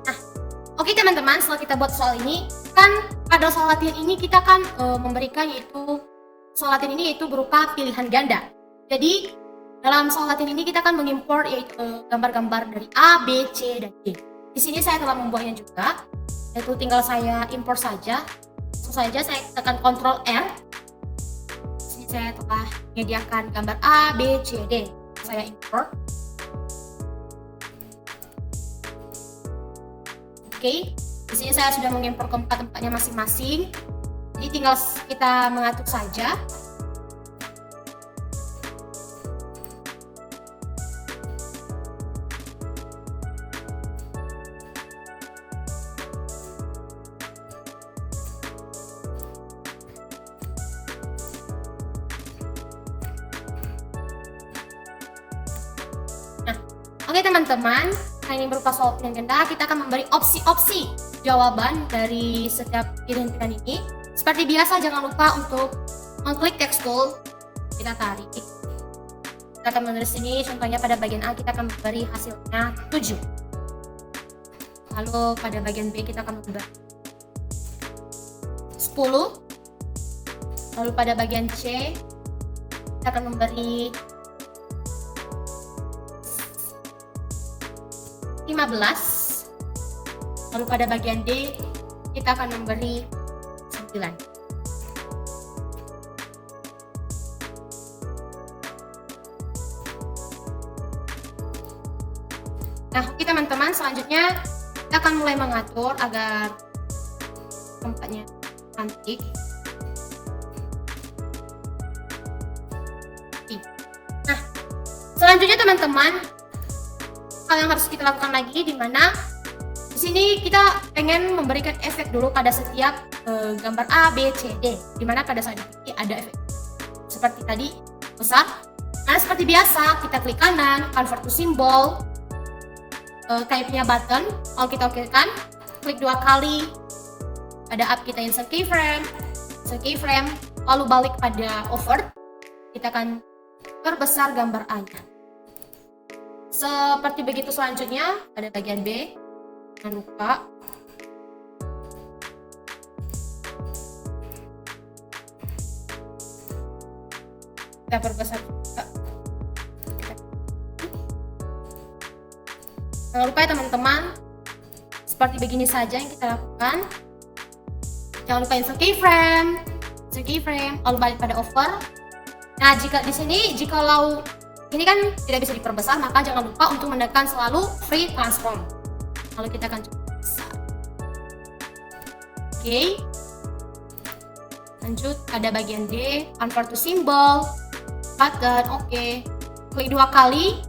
Nah, oke teman-teman, setelah kita buat soal ini, kan pada soal latihan ini kita kan memberikan yaitu soal latihan ini yaitu berupa pilihan ganda. Jadi dalam soal latihan ini kita akan mengimpor yaitu gambar-gambar dari A, B, C, dan D. Di sini saya telah membuatnya juga, yaitu tinggal saya impor saja. Langsung saja saya tekan Ctrl R. Di sini saya telah menyediakan gambar A, B, C, D. Saya import. Oke, di sini saya sudah mengimpor keempat tempatnya masing-masing. Jadi tinggal kita mengatur saja. Oke teman-teman, nah ini berupa soal pilihan ganda, kita akan memberi opsi-opsi jawaban dari setiap pilihan ini. Seperti biasa, jangan lupa untuk mengklik text tool, kita tarik. Kita akan menulis ini, contohnya pada bagian A kita akan memberi hasilnya 7. Lalu pada bagian B kita akan memberi 10. Lalu pada bagian C kita akan memberi 15. Lalu pada bagian D kita akan memberi 9. Nah, oke teman-teman, selanjutnya kita akan mulai mengatur agar tempatnya cantik. Nah, selanjutnya teman-teman, hal yang harus kita lakukan lagi di mana di sini kita pengen memberikan efek dulu pada setiap gambar A, B, C, D. Di mana pada saat ini ada efek seperti tadi besar. Nah, seperti biasa kita klik kanan, convert to symbol. Type-nya button, kalau kita okekan, klik 2 kali. Pada up kita insert keyframe, lalu balik pada over, kita akan perbesar gambar A-nya. Seperti begitu selanjutnya pada bagian B, jangan lupa kita perbesar juga. Jangan lupa ya teman-teman, seperti begini saja yang kita lakukan. Jangan lupa insert keyframe, lalu balik pada over. Nah, jika di sini, jikalau ini kan tidak bisa diperbesar, maka jangan lupa untuk menekan selalu free transform. Lalu kita akan coba besar. Oke. Lanjut pada bagian D, convert to symbol, button, oke. Klik 2 kali.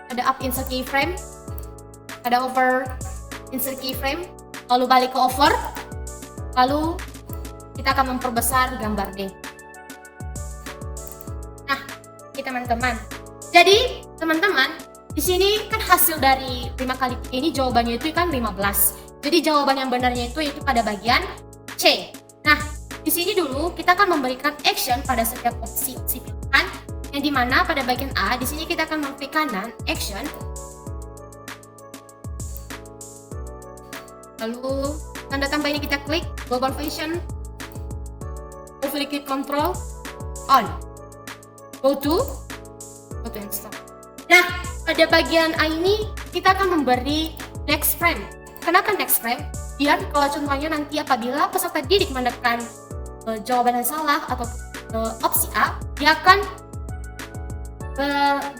Ada up insert keyframe, ada over insert keyframe, lalu balik ke over, lalu kita akan memperbesar gambar D. Nah, oke teman-teman. Jadi teman-teman, di sini kan hasil dari 5 kali ini jawabannya itu kan 15. Jadi jawaban yang benarnya itu pada bagian C. Nah, di sini dulu kita akan memberikan action pada setiap opsi pilihan. Yang dimana pada bagian A, di sini kita akan mengklik kanan, action. Lalu tanda tambah ini kita klik, global function, klik control, on. Go to install. Nah, pada bagian A ini kita akan memberi next frame. Kenapa next frame? Biar kalau contohnya nanti apabila peserta didik menekan jawaban yang salah atau opsi A, dia akan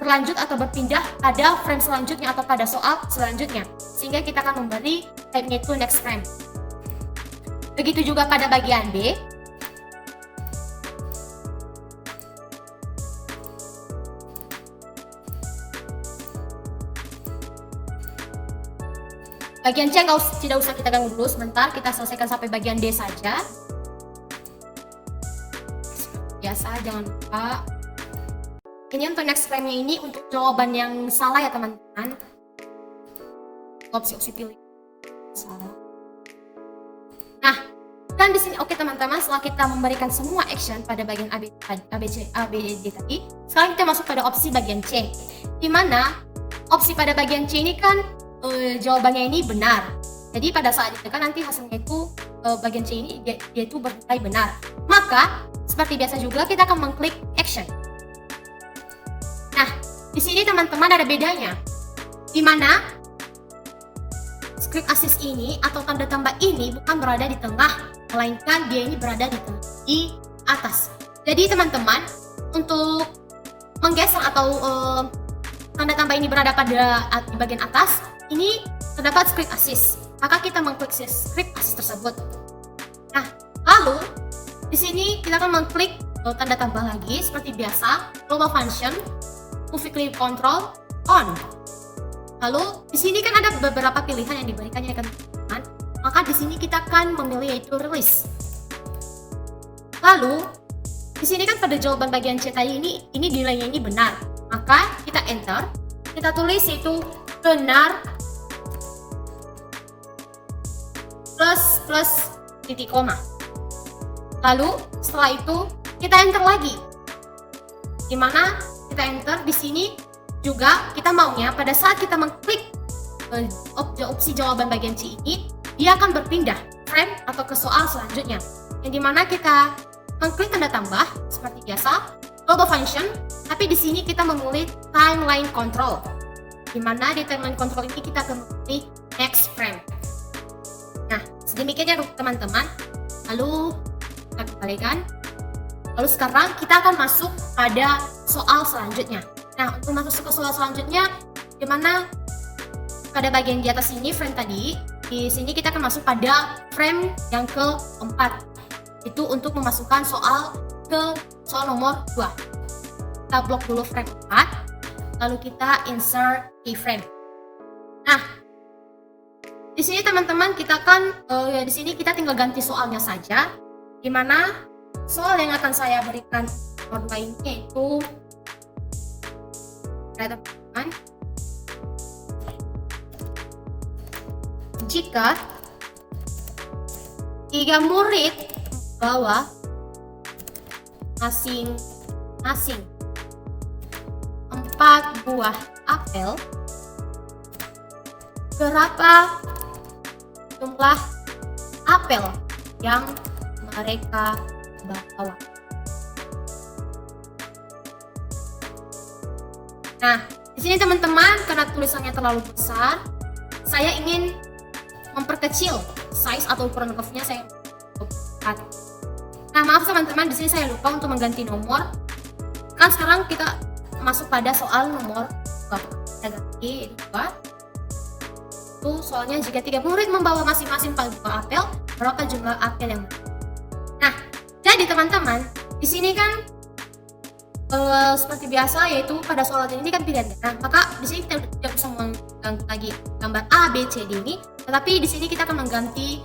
berlanjut atau berpindah pada frame selanjutnya atau pada soal selanjutnya, sehingga kita akan memberi type-nya itu next frame. Begitu juga pada bagian B. Bagian C tidak usah kita ganggu dulu, sebentar kita selesaikan sampai bagian D saja. Biasa, jangan lupa. Ini untuk next frame-nya ini untuk jawaban yang salah ya teman-teman. Opsi pilih salah. Nah, dan di sini oke teman-teman, setelah kita memberikan semua action pada bagian A, B, C, A, B, D tadi, sekarang kita masuk pada opsi bagian C. Di mana opsi pada bagian C ini kan jawabannya ini benar. Jadi pada saat ditekan nanti hasilnya itu bagian C ini dia itu bernilai benar. Maka seperti biasa juga kita akan mengklik action. Nah, di sini teman-teman ada bedanya. Di mana script assist ini atau tanda tambah ini bukan berada di tengah, melainkan dia ini berada di atas. Jadi teman-teman, untuk menggeser atau tanda tambah ini berada di bagian atas, ini terdapat script assist. Maka kita mengklik script assist tersebut. Nah, lalu di sini kita akan mengklik tanda tambah lagi seperti biasa, global function, movie control on. Lalu di sini kan ada beberapa pilihan yang diberikannya kan teman-teman. Maka di sini kita akan memilih yaitu release. Lalu di sini kan pada jawaban bagian C tadi ini nilainya ini benar. Maka kita enter. kita tulis itu benar plus titik koma. Lalu setelah itu kita enter lagi. Dimana kita enter di sini juga kita maunya pada saat kita mengklik opsi jawaban bagian C ini, dia akan berpindah frame atau ke soal selanjutnya. Yang dimana kita mengklik tanda tambah seperti biasa, global function, tapi di sini kita memilih timeline control. Dimana di timeline control ini kita akan memilih next frame. Nah, sedemikian ya teman-teman. Lalu kita kembalikan. Lalu sekarang kita akan masuk pada soal selanjutnya. Nah, untuk masuk ke soal selanjutnya, dimana pada bagian di atas ini frame tadi, di sini kita akan masuk pada frame yang keempat. Itu untuk memasukkan soal ke soal nomor 2. Kita blok dulu frame 4, lalu kita insert keyframe. Nah, di sini teman-teman kita akan di sini kita tinggal ganti soalnya saja, di mana soal yang akan saya berikan nomor 2 ini yaitu teman-teman, jika 3 murid bawa masing-masing 4 buah apel, berapa jumlah apel yang mereka bawa? Nah, di sini teman-teman, karena tulisannya terlalu besar, saya ingin memperkecil size atau ukuran curve-nya saya. Nah, maaf teman-teman, di sini saya lupa untuk mengganti nomor. Kan sekarang kita masuk pada soal nomor 2. Kita ganti 2. Itu soalnya jika 3 murid membawa masing-masing 4 buah apel, berapa jumlah apel yang mereka? Nah, jadi teman-teman, di sini kan seperti biasa yaitu pada soal ini kan pilihan. Nah, maka di sini kita tidak bisa mengganti lagi gambar A, B, C, D ini, tetapi di sini kita akan mengganti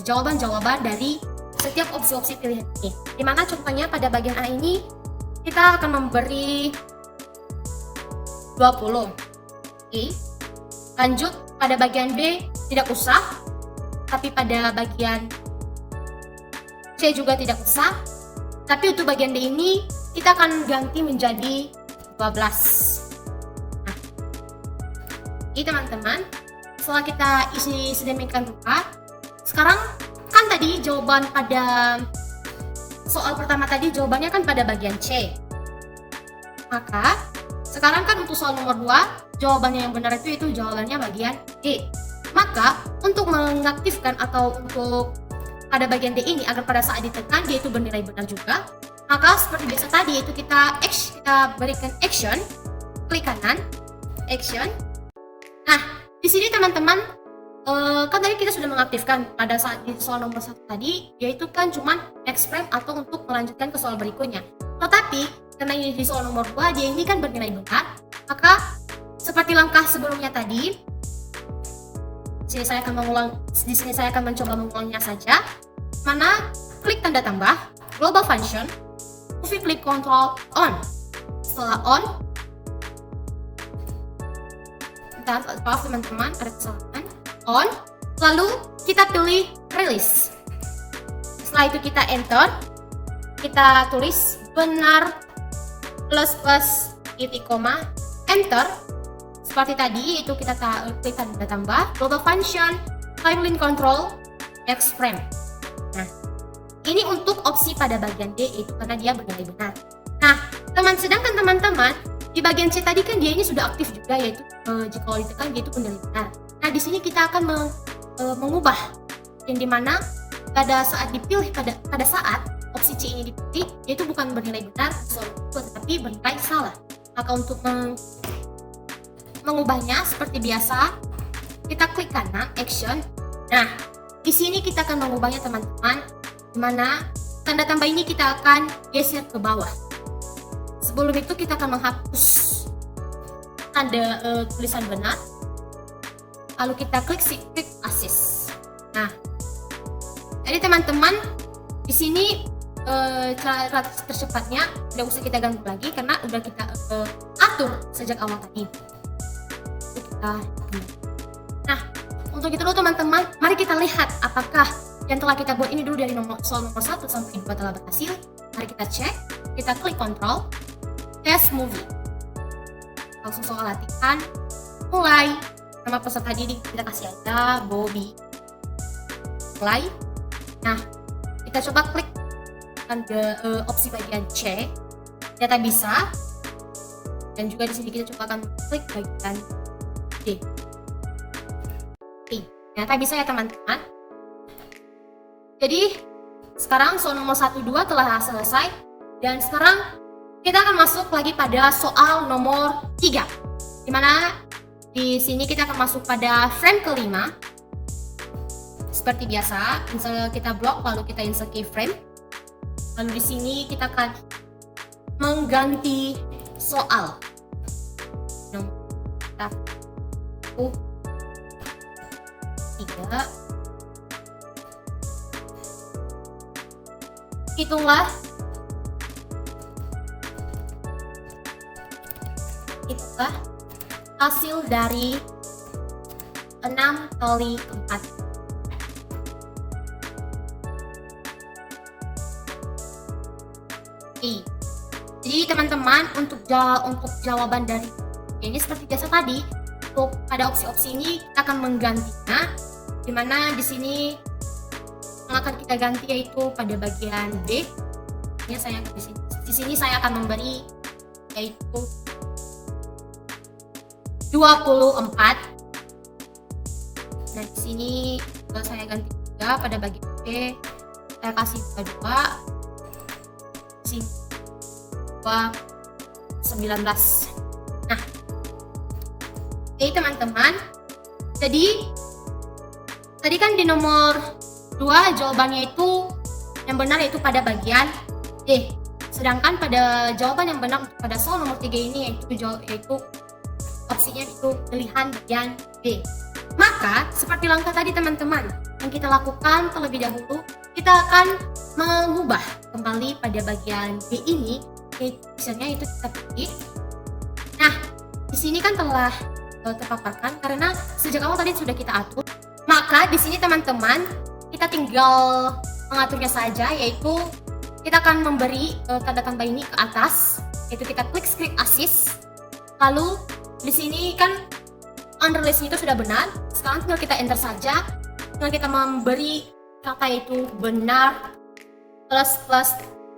jawaban-jawaban dari setiap opsi-opsi pilihan ini. Dimana contohnya pada bagian A ini kita akan memberi 20. Oke. Lanjut pada bagian B tidak usah, tapi pada bagian C juga tidak usah. Tapi untuk bagian D ini kita akan ganti menjadi 12. Nah, ini teman-teman, setelah kita isi sedemikian rupa, sekarang kan tadi jawaban pada soal pertama tadi jawabannya kan pada bagian C. Maka sekarang kan untuk soal nomor 2 jawabannya yang benar itu jawabannya bagian D. Maka untuk mengaktifkan atau untuk pada bagian D ini agar pada saat ditekan dia itu bernilai benar juga, maka seperti biasa tadi itu kita berikan action, klik kanan, action. Nah, di sini teman-teman kan tadi kita sudah mengaktifkan pada saat di soal nomor 1 tadi, yaitu kan cuman next frame atau untuk melanjutkan ke soal berikutnya. Tetapi karena ini di soal nomor 2 dia ini kan bernilai benar, maka seperti langkah sebelumnya tadi, di sini saya akan mencoba mengulangnya saja. Mana klik tanda tambah, global function, movie klik control on. Setelah on, maaf teman-teman, ada kesalahan. On, lalu kita pilih release. Setelah itu kita enter, kita tulis benar plus titik koma, enter. Seperti tadi itu kita klik tanda tambah, global function, timeline control, next frame. Nah, ini untuk opsi pada bagian D itu karena dia bernilai benar. Nah, sedangkan teman-teman di bagian C tadi kan dia ini sudah aktif juga, yaitu jika ditekan dia itu bernilai benar. Nah, di sini kita akan mengubah yang dimana pada saat dipilih pada saat opsi C ini dipilih, yaitu bukan bernilai benar, tetapi bernilai salah. Maka untuk mengubahnya seperti biasa, kita klik kanan action. Nah, di sini kita akan mengubahnya teman-teman, di mana tanda tambah ini kita akan geser ke bawah. Sebelum itu kita akan menghapus tanda tulisan benar, lalu kita klik assist. Nah, jadi teman-teman di sini cara tercepatnya tidak usah kita ganggu lagi karena udah kita atur sejak awal tadi. Nah, untuk itu dulu teman-teman, mari kita lihat apakah yang telah kita buat ini dulu dari soal nomor 1 sampai 2 telah berhasil. Mari kita cek, kita klik kontrol, test movie. Langsung soal latihan, mulai. Nama peserta didik kita kasih aja Bobby. Mulai. Nah, kita coba klik opsi bagian C, data bisa. Dan juga di sini kita coba akan klik bagian D. Oke, ternyata bisa ya teman-teman. Jadi sekarang soal nomor 1, 2 telah selesai. Dan sekarang kita akan masuk lagi pada soal nomor 3. Dimana di sini kita akan masuk pada frame kelima. Seperti biasa, kita blok lalu kita insert keyframe. Lalu di sini kita akan mengganti soal. Nomor 3. Hitunglah hasil dari 6 kali 4. Oke. Jadi teman-teman untuk jawaban dari ini seperti biasa tadi, untuk pada opsi-opsi ini kita akan menggantinya, dimana di sini yang akan kita ganti yaitu pada bagian B. Di sini saya akan memberi yaitu 24. Dan di sini saya ganti juga pada bagian B, saya kasih 22. Di sini 19. Nah, oke teman-teman. Jadi tadi kan di nomor 2 jawabannya itu yang benar yaitu pada bagian D. Sedangkan pada jawaban yang benar pada soal nomor 3 ini yaitu opsinya itu pilihan bagian B. Maka seperti langkah tadi teman-teman yang kita lakukan terlebih dahulu, kita akan mengubah kembali pada bagian B ini, misalnya itu kita pilih. Nah, di sini kan telah terpaparkan karena sejak awal tadi sudah kita atur. Maka di sini teman-teman kita tinggal mengaturnya saja, yaitu kita akan memberi tanda tambah ini ke atas, yaitu kita klik script assist. Lalu di sini kan underlist itu sudah benar. Sekarang tinggal kita enter saja. Tinggal kita memberi kata itu benar plus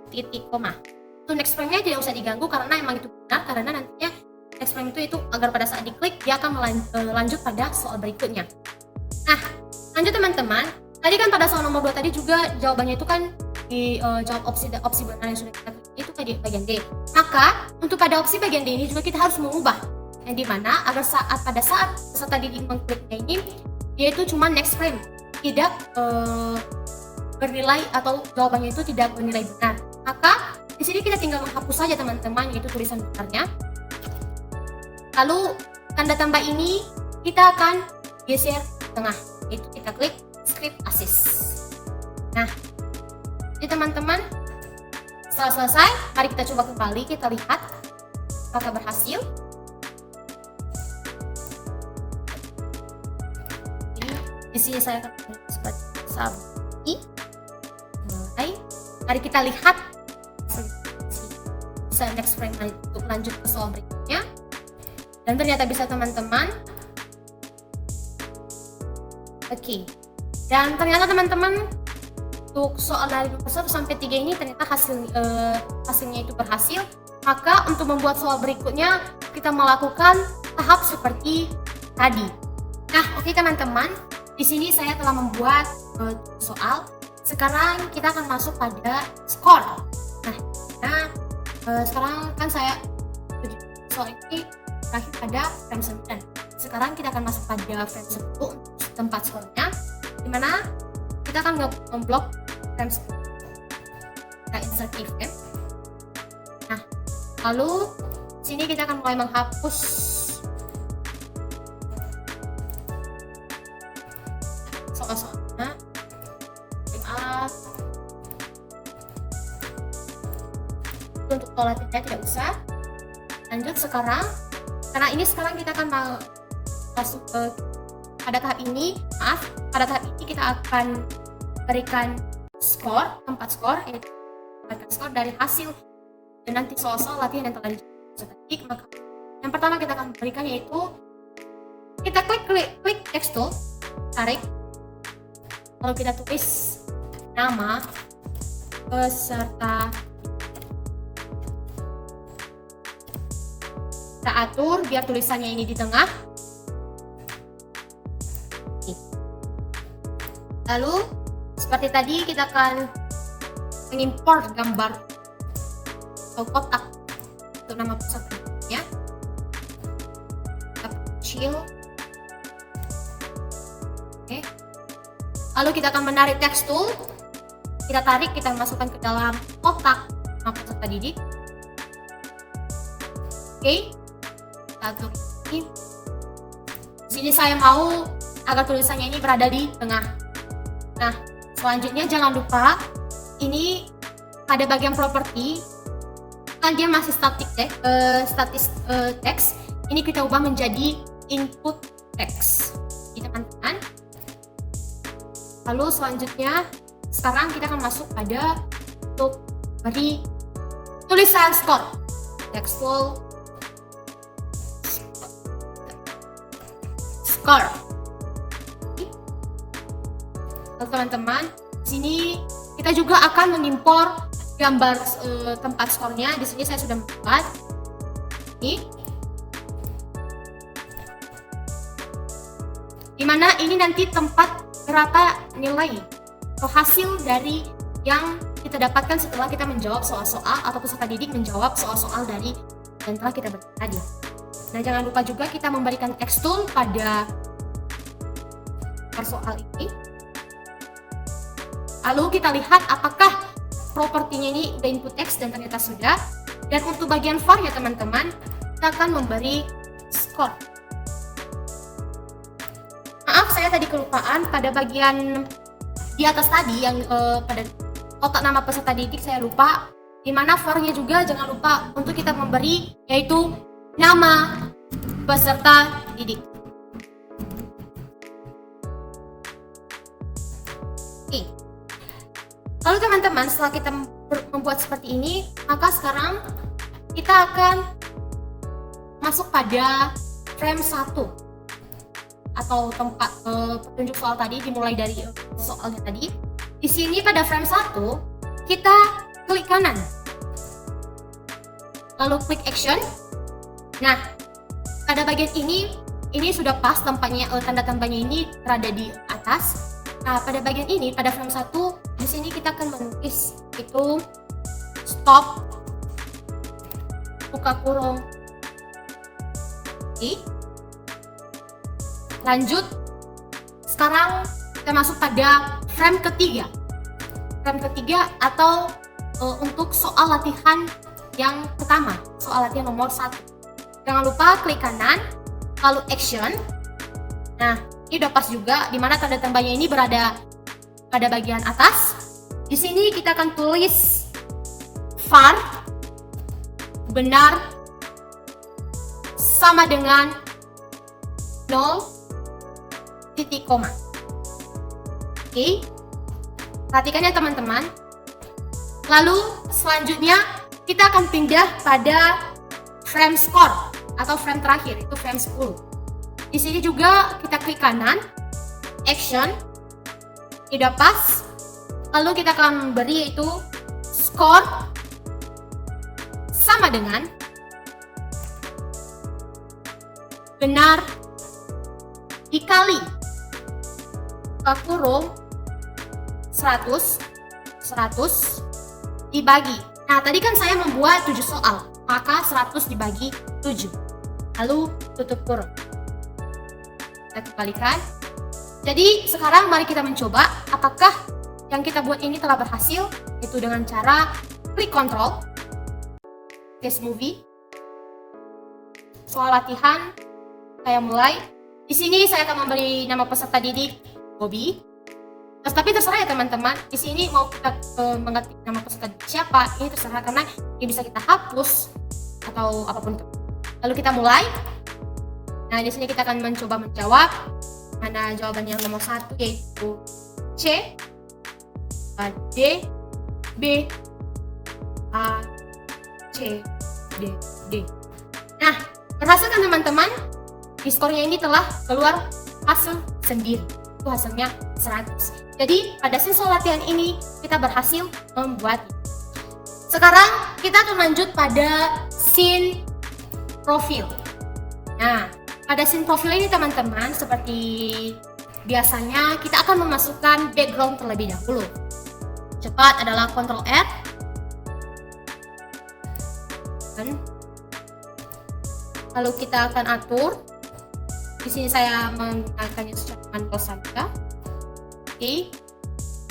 titik koma. Untuk next frame-nya tidak usah diganggu karena emang itu benar, karena nantinya next frame itu pada pada saat diklik dia akan lanjut pada soal berikutnya. Nah, lanjut teman-teman. Tadi kan pada soal nomor 2 tadi juga jawabannya itu kan jawab opsi benar yang sudah kita klik itu tadi bagian D. Maka untuk pada opsi bagian D ini juga kita harus mengubah, yang dimana agar pada saat peserta didik mengkliknya ini dia itu cuma next frame, tidak bernilai atau jawabannya itu tidak bernilai benar. Maka di sini kita tinggal menghapus saja teman-teman yaitu tulisan benarnya. Lalu tanda tambah ini kita akan geser ke tengah, yaitu kita klik script assist. Nah, jadi teman-teman setelah selesai, mari kita coba kembali, kita lihat apakah berhasil. Di sini saya akan seperti ini. Mulai, mari kita lihat bisa next frame untuk lanjut ke soal berikutnya. Dan ternyata bisa teman-teman. Oke. Dan ternyata teman-teman untuk soal dari nomor 1 sampai 3 ini ternyata hasilnya itu berhasil. Maka untuk membuat soal berikutnya kita melakukan tahap seperti tadi. Nah, oke teman-teman. Di sini saya telah membuat soal. Sekarang kita akan masuk pada skor. Nah, sekarang kan saya soal ini terakhir pada frame 9. Sekarang kita akan masuk pada frame 10 untuk tempat skornya, dimana kita akan memblok frame 10. Kita insert keyframe. Nah, lalu sini kita akan mulai menghapus soal-soalnya. Untuk soal latihannya tidak usah. Lanjut sekarang, karena ini sekarang kita akan masuk ke pada tahap ini, pada tahap ini kita akan berikan skor, 4 skor, yaitu berikan skor dari hasil dan nanti soal-soal latihan yang telah dicetak. Maka yang pertama kita akan berikan yaitu kita klik text tool, tarik, lalu kita tulis nama peserta, kita atur biar tulisannya ini di tengah. Lalu seperti tadi kita akan mengimport gambar atau kotak untuk nama pesertanya. Kita kecil. Oke. Lalu kita akan menarik text tool. Kita tarik, kita masukkan ke dalam kotak nama peserta didik. Oke. Kita atur ini. Di sini saya mau agar tulisannya ini berada di tengah. Nah, selanjutnya jangan lupa ini pada bagian properti kan dia masih statis text. Ini kita ubah menjadi input text, teman-teman. Lalu selanjutnya sekarang kita akan masuk pada untuk beri tulisan skor, textual skor. Teman-teman, sini kita juga akan mengimpor gambar tempat skornya. Di sini saya sudah membuat ini, dimana ini nanti tempat berapa nilai atau hasil dari yang kita dapatkan setelah kita menjawab soal-soal atau peserta didik menjawab soal-soal dari yang telah kita berikan tadi. Nah, jangan lupa juga kita memberikan text tool pada persoal ini. Lalu kita lihat apakah propertinya ini udah input text dan ternyata sudah. Dan untuk bagian var ya teman-teman, kita akan memberi skor. Maaf, saya tadi kelupaan pada bagian di atas tadi yang pada kotak nama peserta didik saya lupa. Dimana var-nya juga jangan lupa untuk kita memberi yaitu nama peserta didik. Oke. Lalu teman-teman, setelah kita membuat seperti ini, maka sekarang kita akan masuk pada frame 1 atau tempat petunjuk soal tadi dimulai dari soalnya tadi. Di sini pada frame 1 kita klik kanan. Lalu klik action. Nah, pada bagian ini sudah pas tempatnya, tanda tambahnya ini berada di atas. Nah, pada bagian ini, pada frame 1, di sini kita akan menulis itu stop, buka kurung. Oke. Lanjut. Sekarang kita masuk pada frame ketiga. Frame ketiga atau untuk soal latihan yang pertama, soal latihan nomor 1. Jangan lupa klik kanan, lalu action. Nah, ini udah pas juga, dimana tanda tambahnya ini berada pada bagian atas. Di sini kita akan tulis var benar sama dengan 0 titik koma. Oke, perhatikan ya teman-teman. Lalu selanjutnya kita akan pindah pada frame score atau frame terakhir, itu frame 10. Di sini juga kita klik kanan, action, tidak pas. Lalu kita akan beri itu skor sama dengan benar dikali buka kurung 100 dibagi. Nah, tadi kan saya membuat 7 soal, maka 100 dibagi 7. Lalu tutup kurung. Kita kembalikan. Jadi sekarang mari kita mencoba apakah yang kita buat ini telah berhasil, itu dengan cara klik Ctrl, test movie, soal latihan, saya mulai. Di sini saya akan memberi nama peserta didik Bobby. Tapi terserah ya teman-teman. Di sini mau kita mengetik nama peserta didik siapa, ini terserah karena ini bisa kita hapus atau apapun itu. Lalu kita mulai. Nah, di sini kita akan mencoba menjawab. Mana jawaban yang nomor 1 yaitu C, D, B, A, C, D, D. Nah, berhasil kan teman-teman? Di skornya ini telah keluar hasil sendiri. Itu hasilnya 100. Jadi pada sensor latihan ini kita berhasil membuat. Sekarang kita akan lanjut pada scene profil. Nah, pada scene profil ini teman-teman, seperti biasanya kita akan memasukkan background terlebih dahulu. Cepat adalah Ctrl R. Lalu kita akan atur. Di sini saya menggunakannya secara manual saja. Oke.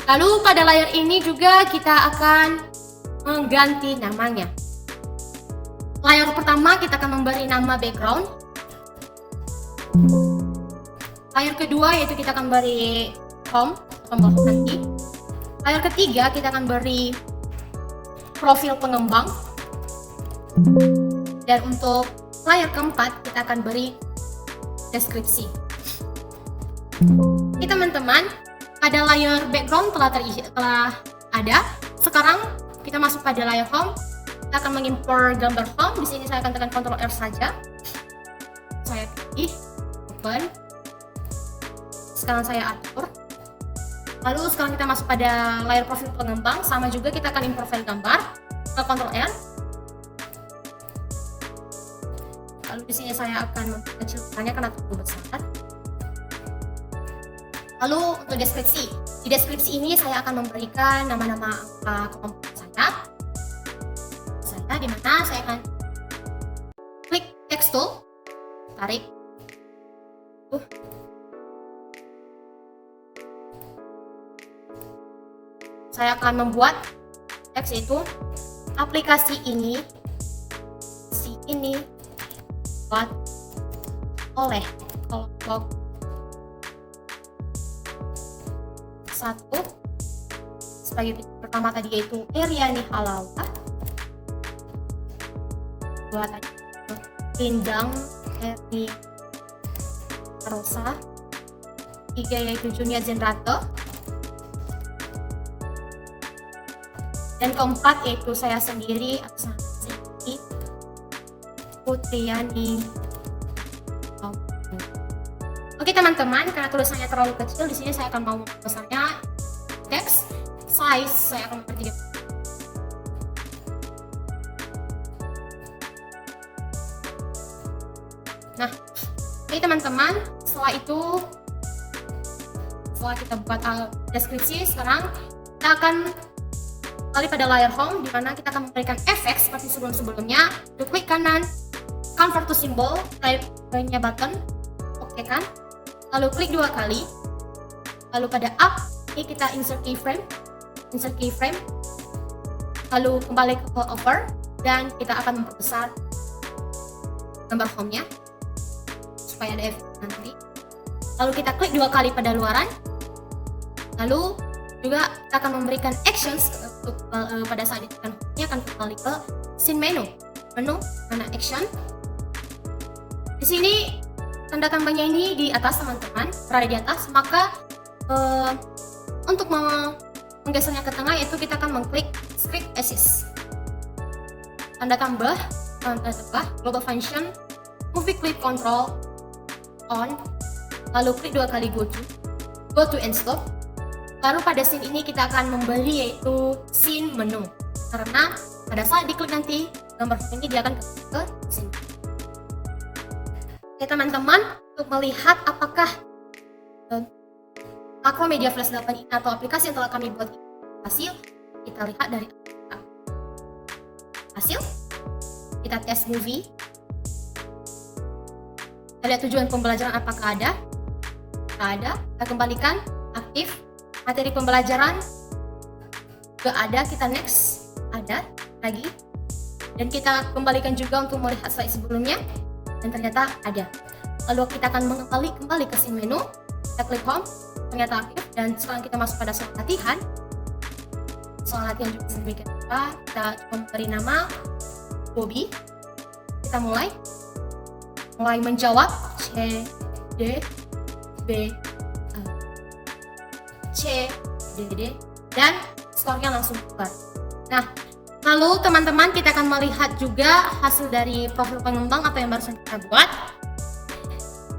Lalu pada layar ini juga kita akan mengganti namanya. Layar pertama kita akan memberi nama background. Layar kedua yaitu kita akan beri home, tombol nanti. Layar ketiga kita akan beri profil pengembang. Dan untuk layar keempat kita akan beri deskripsi. Oke teman-teman, pada layar background telah ada. Sekarang kita masuk pada layar home. Kita akan mengimpor gambar home. Di sini saya akan tekan Ctrl R saja. Saya pilih open. Sekarang saya atur. Lalu sekarang kita masuk pada layar profil pengembang. Sama juga kita akan import file gambar. Ke Ctrl R. Lalu di sini saya akan mengkecilkannya karena terlalu besar. Lalu untuk deskripsi. Di deskripsi ini saya akan memberikan nama-nama angka kelompok saya. Di mana saya akan klik text tool, tarik. Saya akan membuat teks itu aplikasi ini buat oleh kelompok 1 sebagai pertama tadi yaitu Eriani Halawa. 2 tadi Lindang Eri Rosa. 3 yaitu Junia Zenrato. Dan keempat yaitu saya sendiri atau Putriani. Oke teman-teman, karena tulisannya terlalu kecil, di sini saya akan mau membesarnya teks size saya akan memberi 3. Nah, oke teman-teman, setelah kita buat deskripsi, sekarang kita akan kembali pada layar home, di mana kita akan memberikan efek seperti sebelum-sebelumnya. Klik kanan, convert to symbol, lainnya button, oke kan? Lalu klik 2 kali. Lalu pada up, ini kita insert keyframe, lalu kembali ke over, dan kita akan memperbesar gambar home-nya supaya ada efek nanti. Lalu kita klik 2 kali pada luaran. Lalu juga kita akan memberikan actions untuk pada saat ditekan home-nya akan kembali ke scene menu mana action. Di sini tanda tambahnya ini di atas teman-teman, berada di atas. Maka untuk menggesernya ke tengah yaitu kita akan mengklik script assist. Tanda tambah global function movie clip control on, lalu klik 2 kali go to and stop. Lalu pada scene ini kita akan memberi yaitu scene menu, karena pada saat diklik nanti gambar ini dia akan ke scene. Oke teman-teman, untuk melihat apakah Macromedia Flash 8 ini atau aplikasi yang telah kami buat hasil, kita lihat dari hasil. Kita tes movie. Kita lihat tujuan pembelajaran apakah ada. Kita kembalikan aktif. Materi pembelajaran juga ada, kita next, ada lagi. Dan kita kembalikan juga untuk melihat slide sebelumnya, dan ternyata ada. Lalu kita akan kembali ke scene menu, kita klik home, ternyata aktif. Dan sekarang kita masuk pada soal latihan. Soal latihan juga sedemikian rupa. Kita coba memberi nama Bobby. Kita mulai. mulai menjawab C, D, B, C, D, dan skornya langsung keluar. Nah, lalu teman-teman kita akan melihat juga hasil dari profil pengembang atau yang barusan kita buat,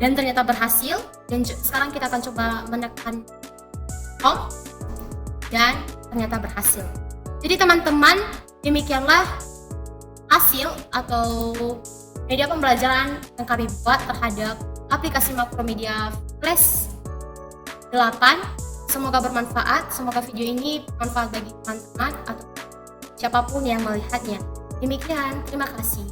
dan ternyata berhasil. Dan sekarang kita akan coba menekan home, dan ternyata berhasil. Jadi teman-teman, demikianlah hasil atau media pembelajaran yang kami buat terhadap aplikasi Makromedia Flash 8. Semoga bermanfaat, semoga video ini bermanfaat bagi teman-teman atau siapapun yang melihatnya. Demikian, terima kasih.